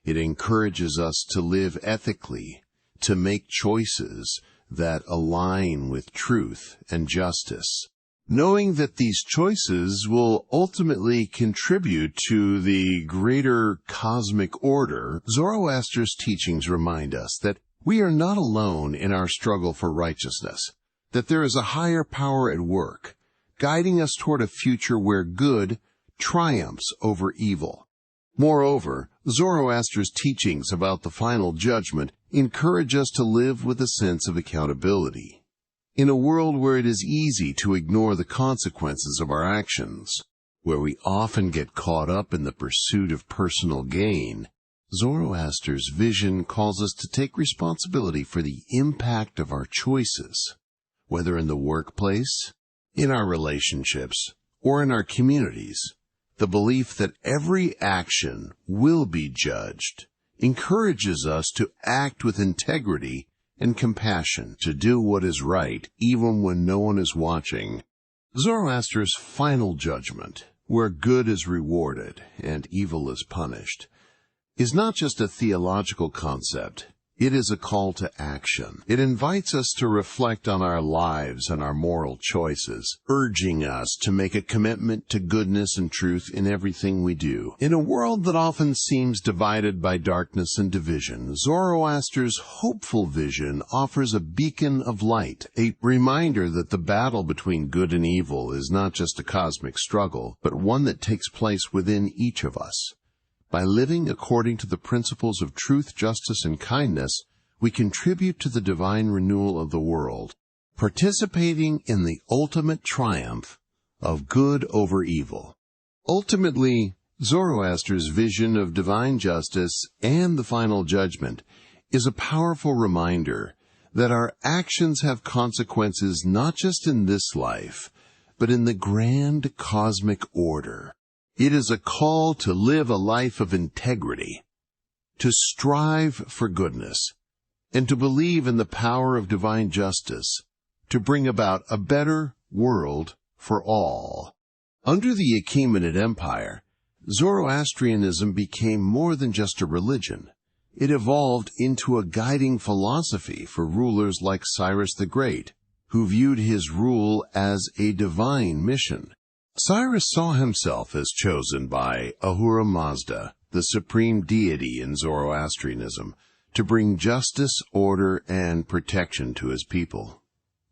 It encourages us to live ethically, to make choices that align with truth and justice, knowing that these choices will ultimately contribute to the greater cosmic order. Zoroaster's teachings remind us that we are not alone in our struggle for righteousness, that there is a higher power at work, guiding us toward a future where good triumphs over evil. Moreover, Zoroaster's teachings about the final judgment encourage us to live with a sense of accountability. In a world where it is easy to ignore the consequences of our actions, where we often get caught up in the pursuit of personal gain, Zoroaster's vision calls us to take responsibility for the impact of our choices, whether in the workplace, in our relationships, or in our communities. The belief that every action will be judged encourages us to act with integrity and compassion, to do what is right, even when no one is watching. Zoroaster's final judgment, where good is rewarded and evil is punished, is not just a theological concept. It is a call to action. It invites us to reflect on our lives and our moral choices, urging us to make a commitment to goodness and truth in everything we do. In a world that often seems divided by darkness and division, Zoroaster's hopeful vision offers a beacon of light, a reminder that the battle between good and evil is not just a cosmic struggle, but one that takes place within each of us. By living according to the principles of truth, justice, and kindness, we contribute to the divine renewal of the world, participating in the ultimate triumph of good over evil. Ultimately, Zoroaster's vision of divine justice and the final judgment is a powerful reminder that our actions have consequences not just in this life, but in the grand cosmic order. It is a call to live a life of integrity, to strive for goodness, and to believe in the power of divine justice to bring about a better world for all. Under the Achaemenid Empire, Zoroastrianism became more than just a religion. It evolved into a guiding philosophy for rulers like Cyrus the Great, who viewed his rule as a divine mission. Cyrus saw himself as chosen by Ahura Mazda, the supreme deity in Zoroastrianism, to bring justice, order, and protection to his people.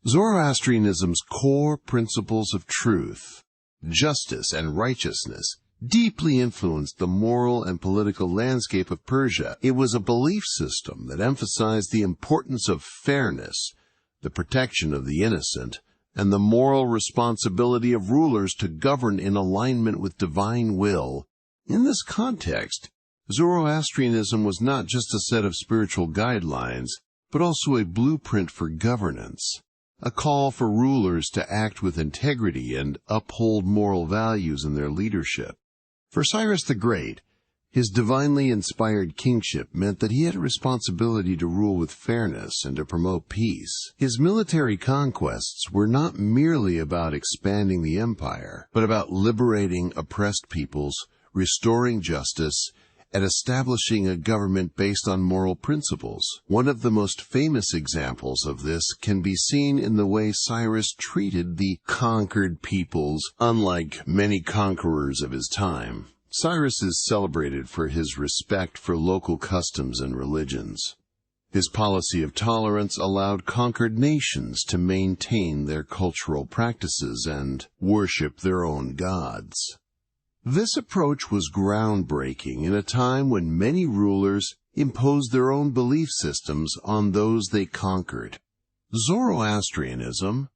Zoroastrianism's core principles of truth, justice, and righteousness deeply influenced the moral and political landscape of Persia. It was a belief system that emphasized the importance of fairness, the protection of the innocent, and the moral responsibility of rulers to govern in alignment with divine will. In this context, Zoroastrianism was not just a set of spiritual guidelines, but also a blueprint for governance, a call for rulers to act with integrity and uphold moral values in their leadership. For Cyrus the Great, his divinely inspired kingship meant that he had a responsibility to rule with fairness and to promote peace. His military conquests were not merely about expanding the empire, but about liberating oppressed peoples, restoring justice, and establishing a government based on moral principles. One of the most famous examples of this can be seen in the way Cyrus treated the conquered peoples, unlike many conquerors of his time. Cyrus is celebrated for his respect for local customs and religions. His policy of tolerance allowed conquered nations to maintain their cultural practices and worship their own gods. This approach was groundbreaking in a time when many rulers imposed their own belief systems on those they conquered. Zoroastrianism,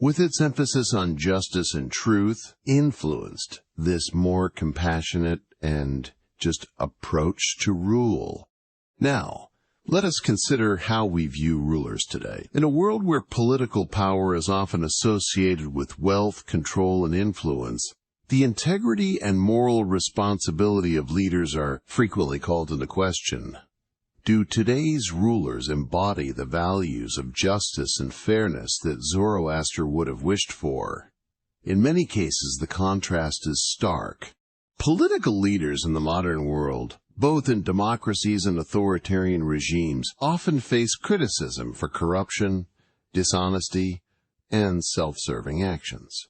with its emphasis on justice and truth, influenced this more compassionate and just approach to rule. Now, let us consider how we view rulers today. In a world where political power is often associated with wealth, control, and influence, the integrity and moral responsibility of leaders are frequently called into question. Do today's rulers embody the values of justice and fairness that Zoroaster would have wished for? In many cases, the contrast is stark. Political leaders in the modern world, both in democracies and authoritarian regimes, often face criticism for corruption, dishonesty, and self-serving actions.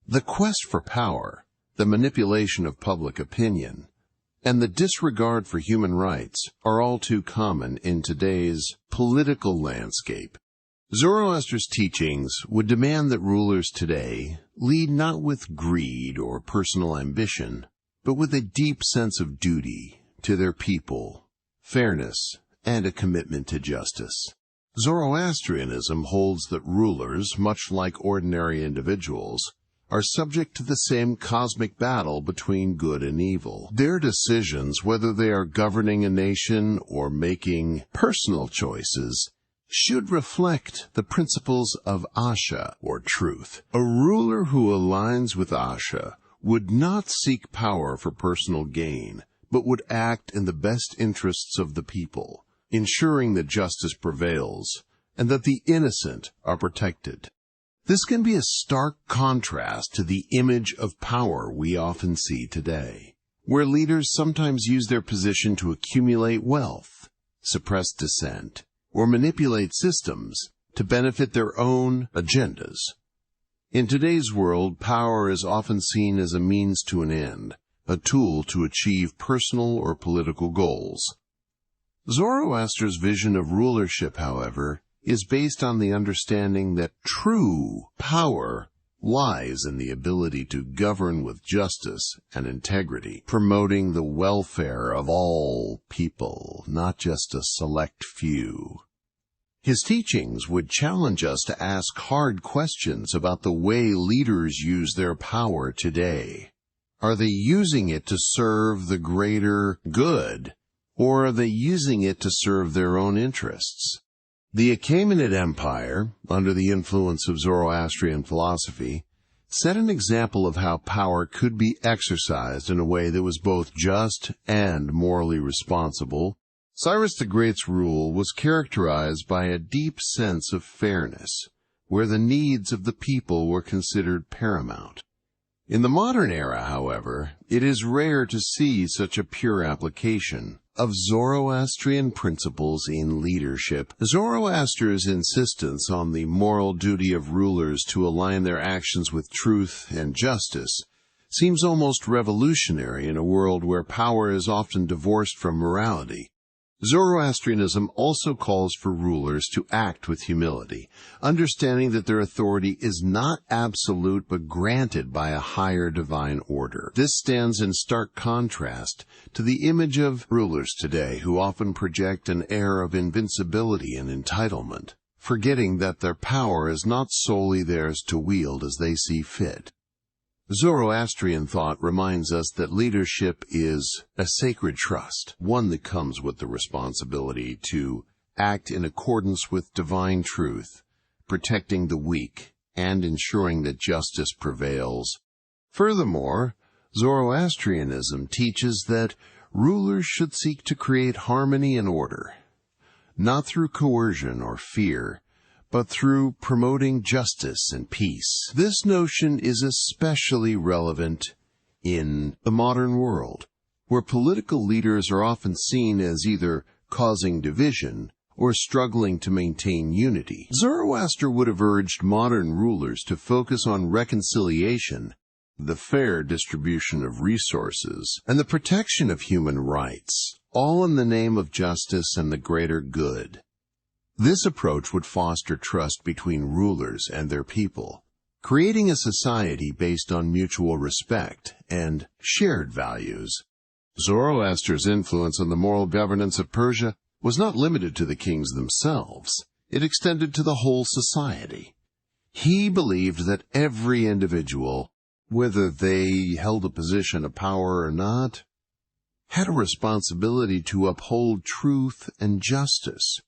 The quest for power, the manipulation of public opinion, and the disregard for human rights are all too common in today's political landscape. Zoroaster's teachings would demand that rulers today lead not with greed or personal ambition, but with a deep sense of duty to their people, fairness, and a commitment to justice. Zoroastrianism holds that rulers, much like ordinary individuals, are subject to the same cosmic battle between good and evil. Their decisions, whether they are governing a nation or making personal choices, should reflect the principles of Asha, or truth. A ruler who aligns with Asha would not seek power for personal gain, but would act in the best interests of the people, ensuring that justice prevails and that the innocent are protected. This can be a stark contrast to the image of power we often see today, where leaders sometimes use their position to accumulate wealth, suppress dissent, or manipulate systems to benefit their own agendas. In today's world, power is often seen as a means to an end, a tool to achieve personal or political goals. Zoroaster's vision of rulership, however, is based on the understanding that true power lies in the ability to govern with justice and integrity, promoting the welfare of all people, not just a select few. His teachings would challenge us to ask hard questions about the way leaders use their power today. Are they using it to serve the greater good, or are they using it to serve their own interests? The Achaemenid Empire, under the influence of Zoroastrian philosophy, set an example of how power could be exercised in a way that was both just and morally responsible. Cyrus the Great's rule was characterized by a deep sense of fairness, where the needs of the people were considered paramount. In the modern era, however, it is rare to see such a pure application of Zoroastrian principles in leadership. Zoroaster's insistence on the moral duty of rulers to align their actions with truth and justice seems almost revolutionary in a world where power is often divorced from morality. Zoroastrianism also calls for rulers to act with humility, understanding that their authority is not absolute but granted by a higher divine order. This stands in stark contrast to the image of rulers today, who often project an air of invincibility and entitlement, forgetting that their power is not solely theirs to wield as they see fit. Zoroastrian thought reminds us that leadership is a sacred trust, one that comes with the responsibility to act in accordance with divine truth, protecting the weak and ensuring that justice prevails. Furthermore, Zoroastrianism teaches that rulers should seek to create harmony and order, not through coercion or fear, but through promoting justice and peace. This notion is especially relevant in the modern world, where political leaders are often seen as either causing division or struggling to maintain unity. Zoroaster would have urged modern rulers to focus on reconciliation, the fair distribution of resources, and the protection of human rights, all in the name of justice and the greater good. This approach would foster trust between rulers and their people, creating a society based on mutual respect and shared values. Zoroaster's influence on the moral governance of Persia was not limited to the kings themselves. It extended to the whole society. He believed that every individual, whether they held a position of power or not, had a responsibility to uphold truth and justice.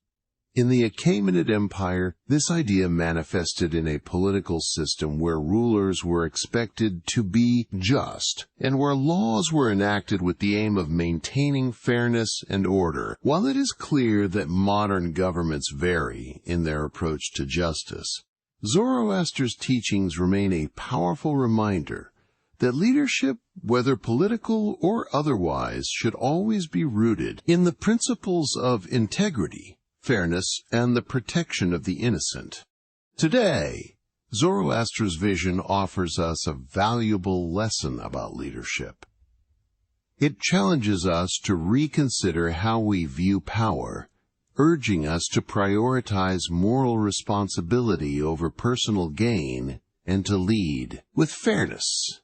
In the Achaemenid Empire, this idea manifested in a political system where rulers were expected to be just, and where laws were enacted with the aim of maintaining fairness and order. While it is clear that modern governments vary in their approach to justice, Zoroaster's teachings remain a powerful reminder that leadership, whether political or otherwise, should always be rooted in the principles of integrity, fairness, and the protection of the innocent. Today, Zoroaster's vision offers us a valuable lesson about leadership. It challenges us to reconsider how we view power, urging us to prioritize moral responsibility over personal gain and to lead with fairness,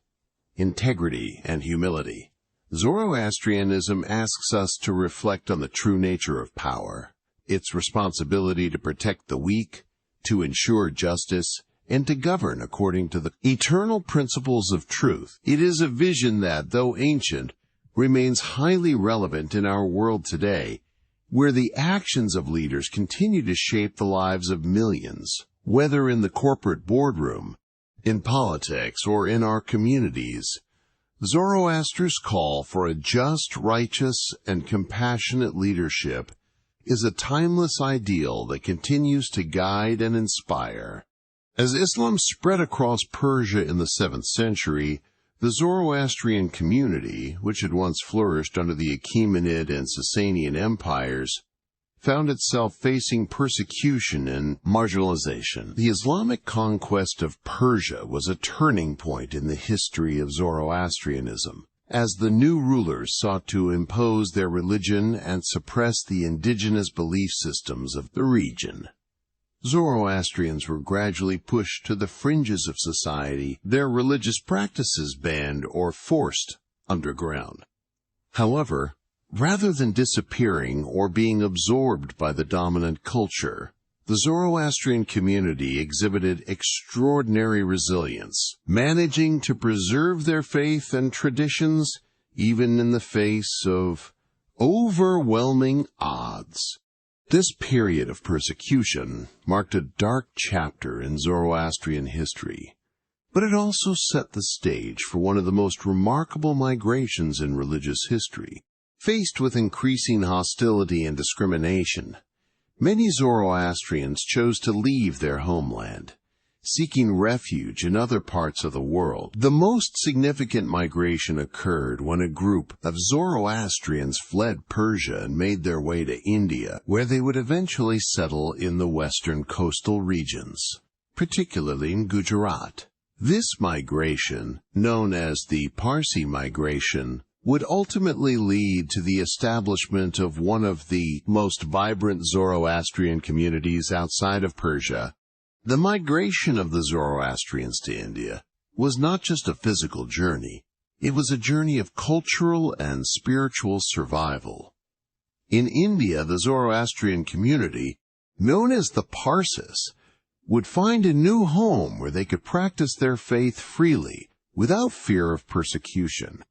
integrity, and humility. Zoroastrianism asks us to reflect on the true nature of power, its responsibility to protect the weak, to ensure justice, and to govern according to the eternal principles of truth. It is a vision that, though ancient, remains highly relevant in our world today, where the actions of leaders continue to shape the lives of millions, whether in the corporate boardroom, in politics, or in our communities. Zoroaster's call for a just, righteous, and compassionate leadership is a timeless ideal that continues to guide and inspire. As Islam spread across Persia in the 7th century, the Zoroastrian community, which had once flourished under the Achaemenid and Sasanian empires, found itself facing persecution and marginalization. The Islamic conquest of Persia was a turning point in the history of Zoroastrianism, as the new rulers sought to impose their religion and suppress the indigenous belief systems of the region. Zoroastrians were gradually pushed to the fringes of society, their religious practices banned or forced underground. However, rather than disappearing or being absorbed by the dominant culture, the Zoroastrian community exhibited extraordinary resilience, managing to preserve their faith and traditions even in the face of overwhelming odds. This period of persecution marked a dark chapter in Zoroastrian history, but it also set the stage for one of the most remarkable migrations in religious history. Faced with increasing hostility and discrimination, many Zoroastrians chose to leave their homeland, seeking refuge in other parts of the world. The most significant migration occurred when a group of Zoroastrians fled Persia and made their way to India, where they would eventually settle in the western coastal regions, particularly in Gujarat. This migration, known as the Parsi migration, would ultimately lead to the establishment of one of the most vibrant Zoroastrian communities outside of Persia. The migration of the Zoroastrians to India was not just a physical journey, it was a journey of cultural and spiritual survival. In India, the Zoroastrian community, known as the Parsis, would find a new home where they could practice their faith freely, without fear of persecution.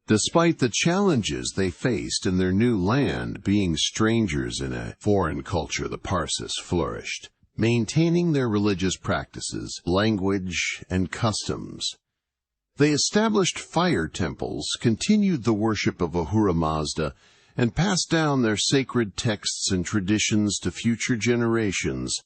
Despite the challenges they faced in their new land, being strangers in a foreign culture, the Parsis flourished, maintaining their religious practices, language, and customs. They established fire temples, continued the worship of Ahura Mazda, and passed down their sacred texts and traditions to future generations.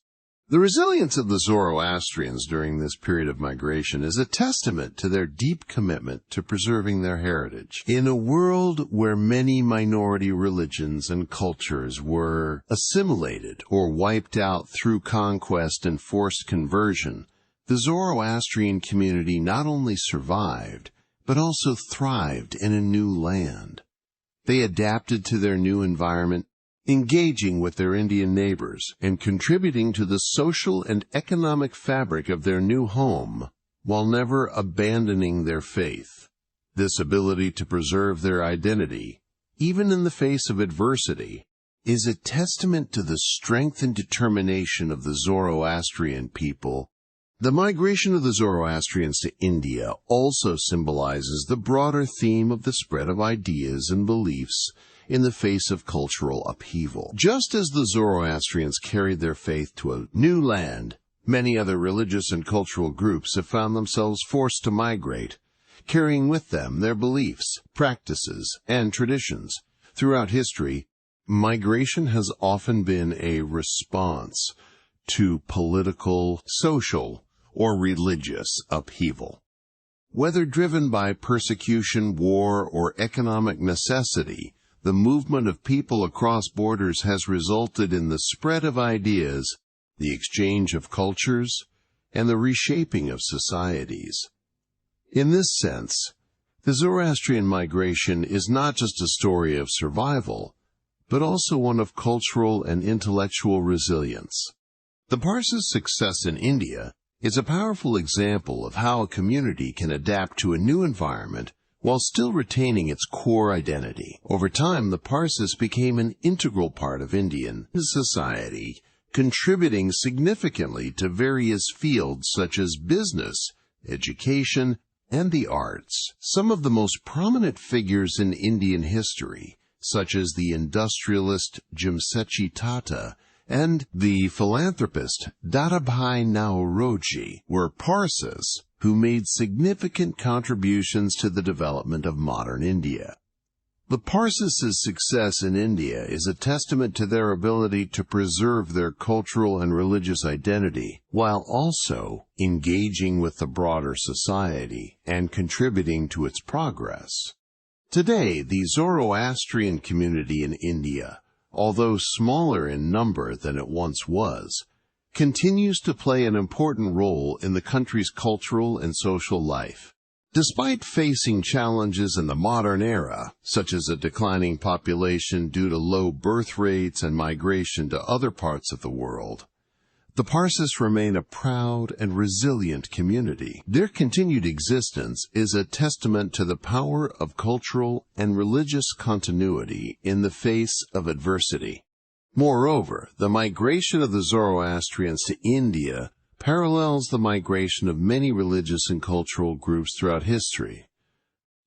The resilience of the Zoroastrians during this period of migration is a testament to their deep commitment to preserving their heritage. In a world where many minority religions and cultures were assimilated or wiped out through conquest and forced conversion, the Zoroastrian community not only survived, but also thrived in a new land. They adapted to their new environment, engaging with their Indian neighbors and contributing to the social and economic fabric of their new home, while never abandoning their faith. This ability to preserve their identity, even in the face of adversity, is a testament to the strength and determination of the Zoroastrian people. The migration of the Zoroastrians to India also symbolizes the broader theme of the spread of ideas and beliefs in the face of cultural upheaval. Just as the Zoroastrians carried their faith to a new land, many other religious and cultural groups have found themselves forced to migrate, carrying with them their beliefs, practices, and traditions. Throughout history, migration has often been a response to political, social, or religious upheaval. Whether driven by persecution, war, or economic necessity, the movement of people across borders has resulted in the spread of ideas, the exchange of cultures, and the reshaping of societies. In this sense, the Zoroastrian migration is not just a story of survival, but also one of cultural and intellectual resilience. The Parsis' success in India is a powerful example of how a community can adapt to a new environment while still retaining its core identity. Over time, the Parsis became an integral part of Indian society, contributing significantly to various fields such as business, education, and the arts. Some of the most prominent figures in Indian history, such as the industrialist Jamsetji Tata and the philanthropist Dadabhai Naoroji, were Parsis who made significant contributions to the development of modern India. The Parsis' success in India is a testament to their ability to preserve their cultural and religious identity, while also engaging with the broader society and contributing to its progress. Today, the Zoroastrian community in India, although smaller in number than it once was, continues to play an important role in the country's cultural and social life. Despite facing challenges in the modern era, such as a declining population due to low birth rates and migration to other parts of the world, the Parsis remain a proud and resilient community. Their continued existence is a testament to the power of cultural and religious continuity in the face of adversity. Moreover, the migration of the Zoroastrians to India parallels the migration of many religious and cultural groups throughout history.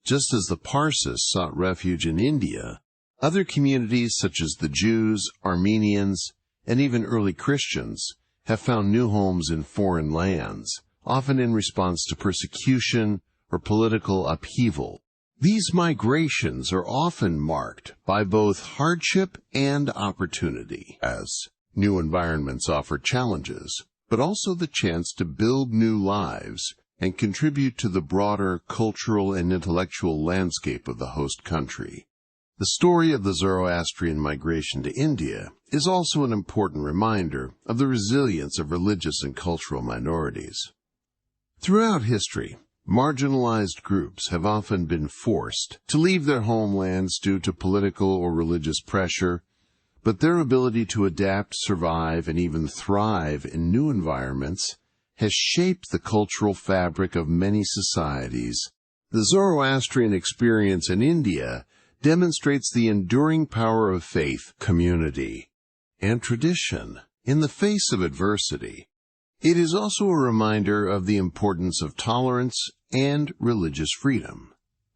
Just as the Parsis sought refuge in India, other communities such as the Jews, Armenians, and even early Christians have found new homes in foreign lands, often in response to persecution or political upheaval. These migrations are often marked by both hardship and opportunity, as new environments offer challenges, but also the chance to build new lives and contribute to the broader cultural and intellectual landscape of the host country. The story of the Zoroastrian migration to India is also an important reminder of the resilience of religious and cultural minorities. Throughout history, marginalized groups have often been forced to leave their homelands due to political or religious pressure, but their ability to adapt, survive, and even thrive in new environments has shaped the cultural fabric of many societies. The Zoroastrian experience in India demonstrates the enduring power of faith, community, and tradition in the face of adversity. It is also a reminder of the importance of tolerance and religious freedom.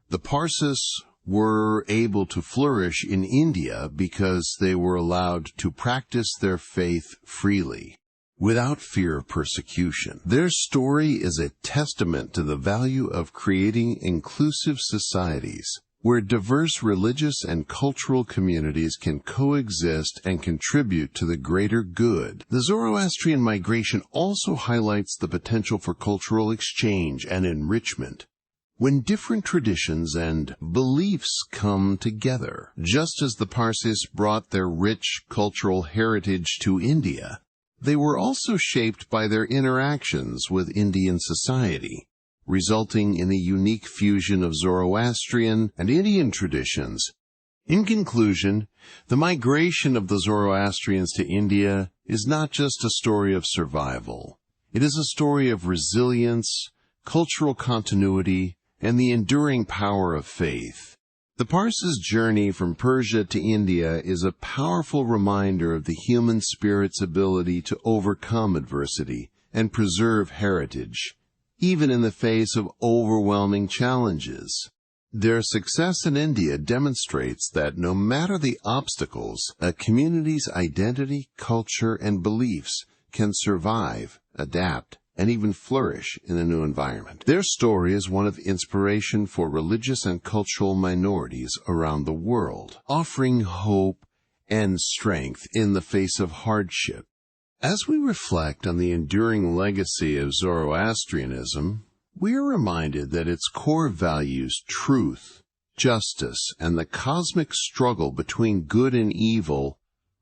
The Parsis were able to flourish in India because they were allowed to practice their faith freely, without fear of persecution. Their story is a testament to the value of creating inclusive societies, where diverse religious and cultural communities can coexist and contribute to the greater good. The Zoroastrian migration also highlights the potential for cultural exchange and enrichment, when different traditions and beliefs come together. Just as the Parsis brought their rich cultural heritage to India, they were also shaped by their interactions with Indian society, resulting in a unique fusion of Zoroastrian and Indian traditions. In conclusion, the migration of the Zoroastrians to India is not just a story of survival. It is a story of resilience, cultural continuity, and the enduring power of faith. The Parsis' journey from Persia to India is a powerful reminder of the human spirit's ability to overcome adversity and preserve heritage, even in the face of overwhelming challenges. Their success in India demonstrates that no matter the obstacles, a community's identity, culture, and beliefs can survive, adapt, and even flourish in a new environment. Their story is one of inspiration for religious and cultural minorities around the world, offering hope and strength in the face of hardship. As we reflect on the enduring legacy of Zoroastrianism, we are reminded that its core values, truth, justice, and the cosmic struggle between good and evil,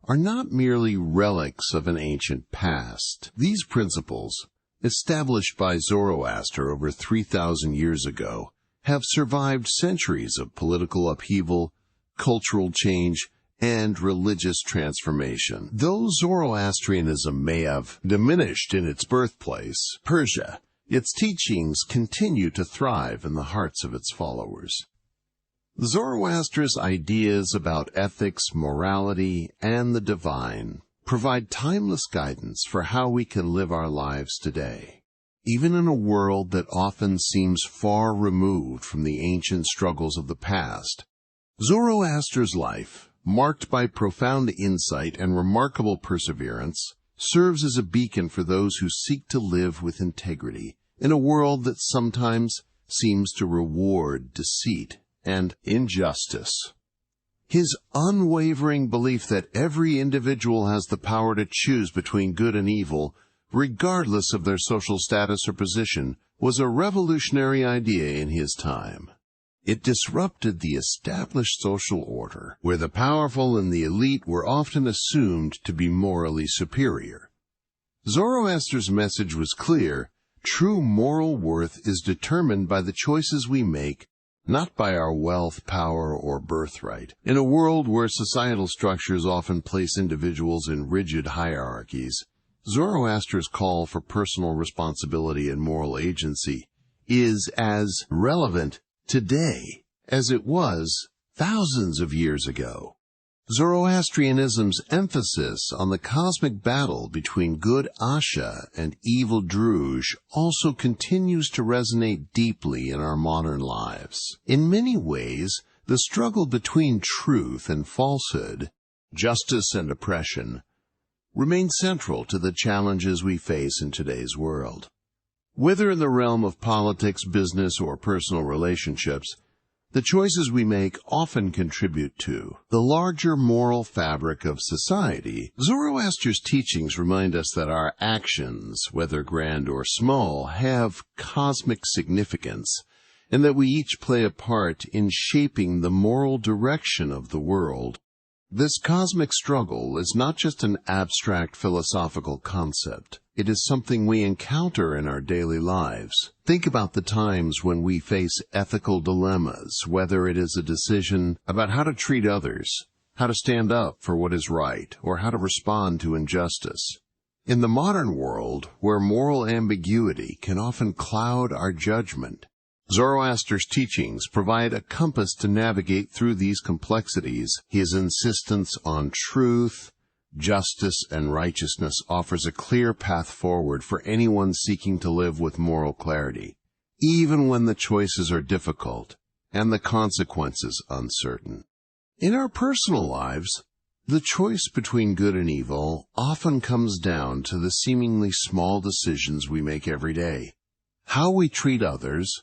are not merely relics of an ancient past. These principles, established by Zoroaster over 3,000 years ago, have survived centuries of political upheaval, cultural change, and religious transformation. Though Zoroastrianism may have diminished in its birthplace, Persia, its teachings continue to thrive in the hearts of its followers. Zoroaster's ideas about ethics, morality, and the divine provide timeless guidance for how we can live our lives today. Even in a world that often seems far removed from the ancient struggles of the past, Zoroaster's life, marked by profound insight and remarkable perseverance, serves as a beacon for those who seek to live with integrity in a world that sometimes seems to reward deceit and injustice. His unwavering belief that every individual has the power to choose between good and evil, regardless of their social status or position, was a revolutionary idea in his time. It disrupted the established social order, where the powerful and the elite were often assumed to be morally superior. Zoroaster's message was clear: true moral worth is determined by the choices we make, not by our wealth, power, or birthright. In a world where societal structures often place individuals in rigid hierarchies, Zoroaster's call for personal responsibility and moral agency is as relevant today as it was thousands of years ago. Zoroastrianism's emphasis on the cosmic battle between good Asha and evil Druj also continues to resonate deeply in our modern lives. In many ways, the struggle between truth and falsehood, justice and oppression, remain central to the challenges we face in today's world. Whether in the realm of politics, business, or personal relationships, the choices we make often contribute to the larger moral fabric of society. Zoroaster's teachings remind us that our actions, whether grand or small, have cosmic significance, and that we each play a part in shaping the moral direction of the world. This cosmic struggle is not just an abstract philosophical concept. It is something we encounter in our daily lives. Think about the times when we face ethical dilemmas, whether it is a decision about how to treat others, how to stand up for what is right, or how to respond to injustice. In the modern world, where moral ambiguity can often cloud our judgment, Zoroaster's teachings provide a compass to navigate through these complexities. His insistence on truth, justice, and righteousness offers a clear path forward for anyone seeking to live with moral clarity, even when the choices are difficult and the consequences uncertain. In our personal lives, the choice between good and evil often comes down to the seemingly small decisions we make every day. How we treat others,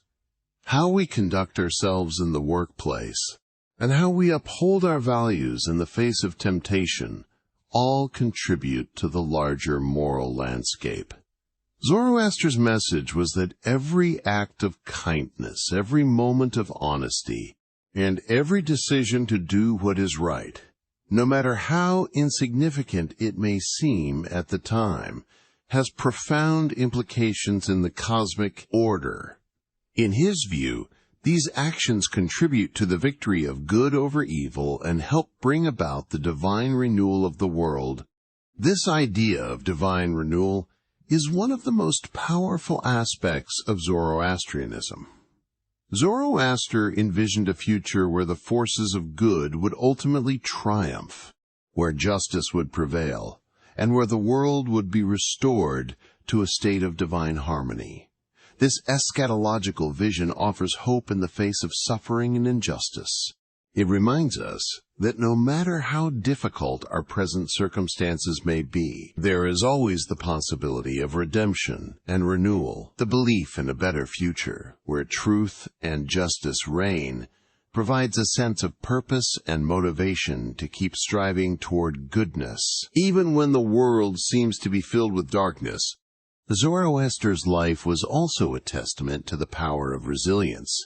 how we conduct ourselves in the workplace, and how we uphold our values in the face of temptation all contribute to the larger moral landscape. Zoroaster's message was that every act of kindness, every moment of honesty, and every decision to do what is right, no matter how insignificant it may seem at the time, has profound implications in the cosmic order. In his view, these actions contribute to the victory of good over evil and help bring about the divine renewal of the world. This idea of divine renewal is one of the most powerful aspects of Zoroastrianism. Zoroaster envisioned a future where the forces of good would ultimately triumph, where justice would prevail, and where the world would be restored to a state of divine harmony. This eschatological vision offers hope in the face of suffering and injustice. It reminds us that no matter how difficult our present circumstances may be, there is always the possibility of redemption and renewal. The belief in a better future, where truth and justice reign, provides a sense of purpose and motivation to keep striving toward goodness. Even when the world seems to be filled with darkness, Zoroaster's life was also a testament to the power of resilience.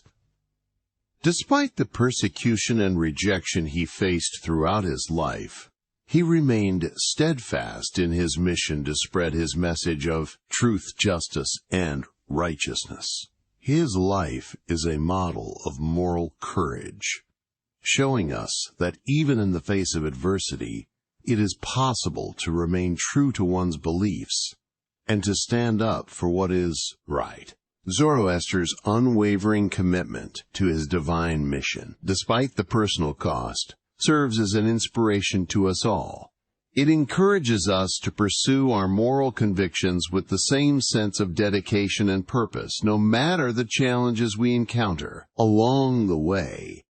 Despite the persecution and rejection he faced throughout his life, he remained steadfast in his mission to spread his message of truth, justice, and righteousness. His life is a model of moral courage, showing us that even in the face of adversity, it is possible to remain true to one's beliefs and to stand up for what is right. Zoroaster's unwavering commitment to his divine mission, despite the personal cost, serves as an inspiration to us all. It encourages us to pursue our moral convictions with the same sense of dedication and purpose, no matter the challenges we encounter along the way.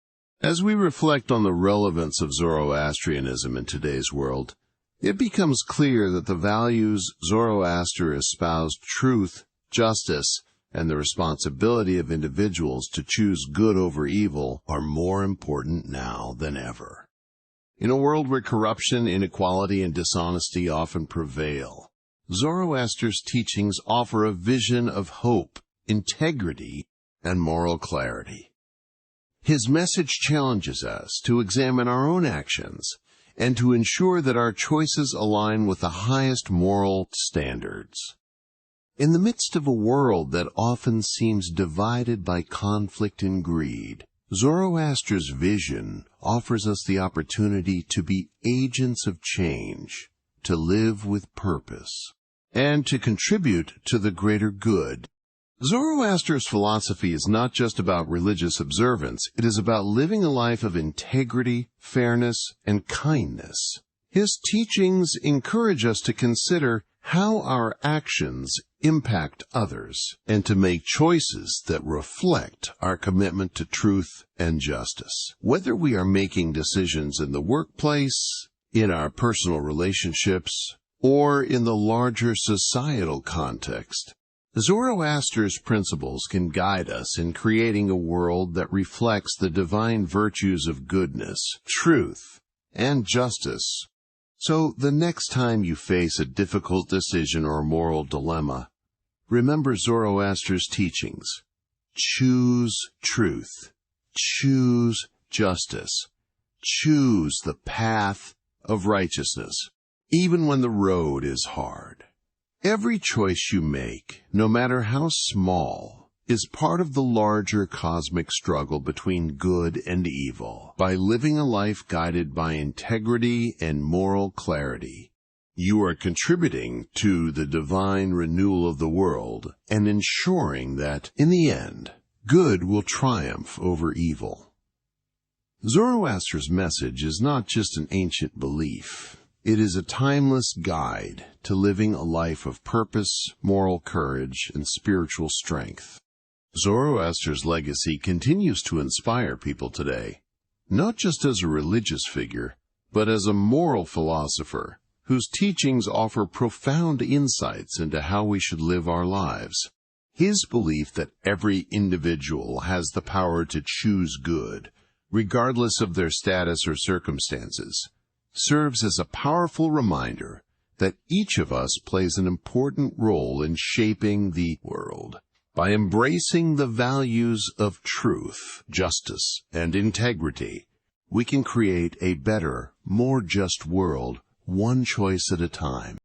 As we reflect on the relevance of Zoroastrianism in today's world, it becomes clear that the values Zoroaster espoused, truth, justice, and the responsibility of individuals to choose good over evil are more important now than ever. In a world where corruption, inequality, and dishonesty often prevail, Zoroaster's teachings offer a vision of hope, integrity, and moral clarity. His message challenges us to examine our own actions and to ensure that our choices align with the highest moral standards. In the midst of a world that often seems divided by conflict and greed, Zoroaster's vision offers us the opportunity to be agents of change, to live with purpose, and to contribute to the greater good. Zoroaster's philosophy is not just about religious observance, it is about living a life of integrity, fairness, and kindness. His teachings encourage us to consider how our actions impact others and to make choices that reflect our commitment to truth and justice. Whether we are making decisions in the workplace, in our personal relationships, or in the larger societal context, Zoroaster's principles can guide us in creating a world that reflects the divine virtues of goodness, truth, and justice. So the next time you face a difficult decision or moral dilemma, remember Zoroaster's teachings. Choose truth. Choose justice. Choose the path of righteousness, even when the road is hard. Every choice you make, no matter how small, is part of the larger cosmic struggle between good and evil. By living a life guided by integrity and moral clarity, you are contributing to the divine renewal of the world and ensuring that, in the end, good will triumph over evil. Zoroaster's message is not just an ancient belief. It is a timeless guide to living a life of purpose, moral courage, and spiritual strength. Zoroaster's legacy continues to inspire people today, not just as a religious figure, but as a moral philosopher whose teachings offer profound insights into how we should live our lives. His belief that every individual has the power to choose good, regardless of their status or circumstances, serves as a powerful reminder that each of us plays an important role in shaping the world. By embracing the values of truth, justice, and integrity, we can create a better, more just world, one choice at a time.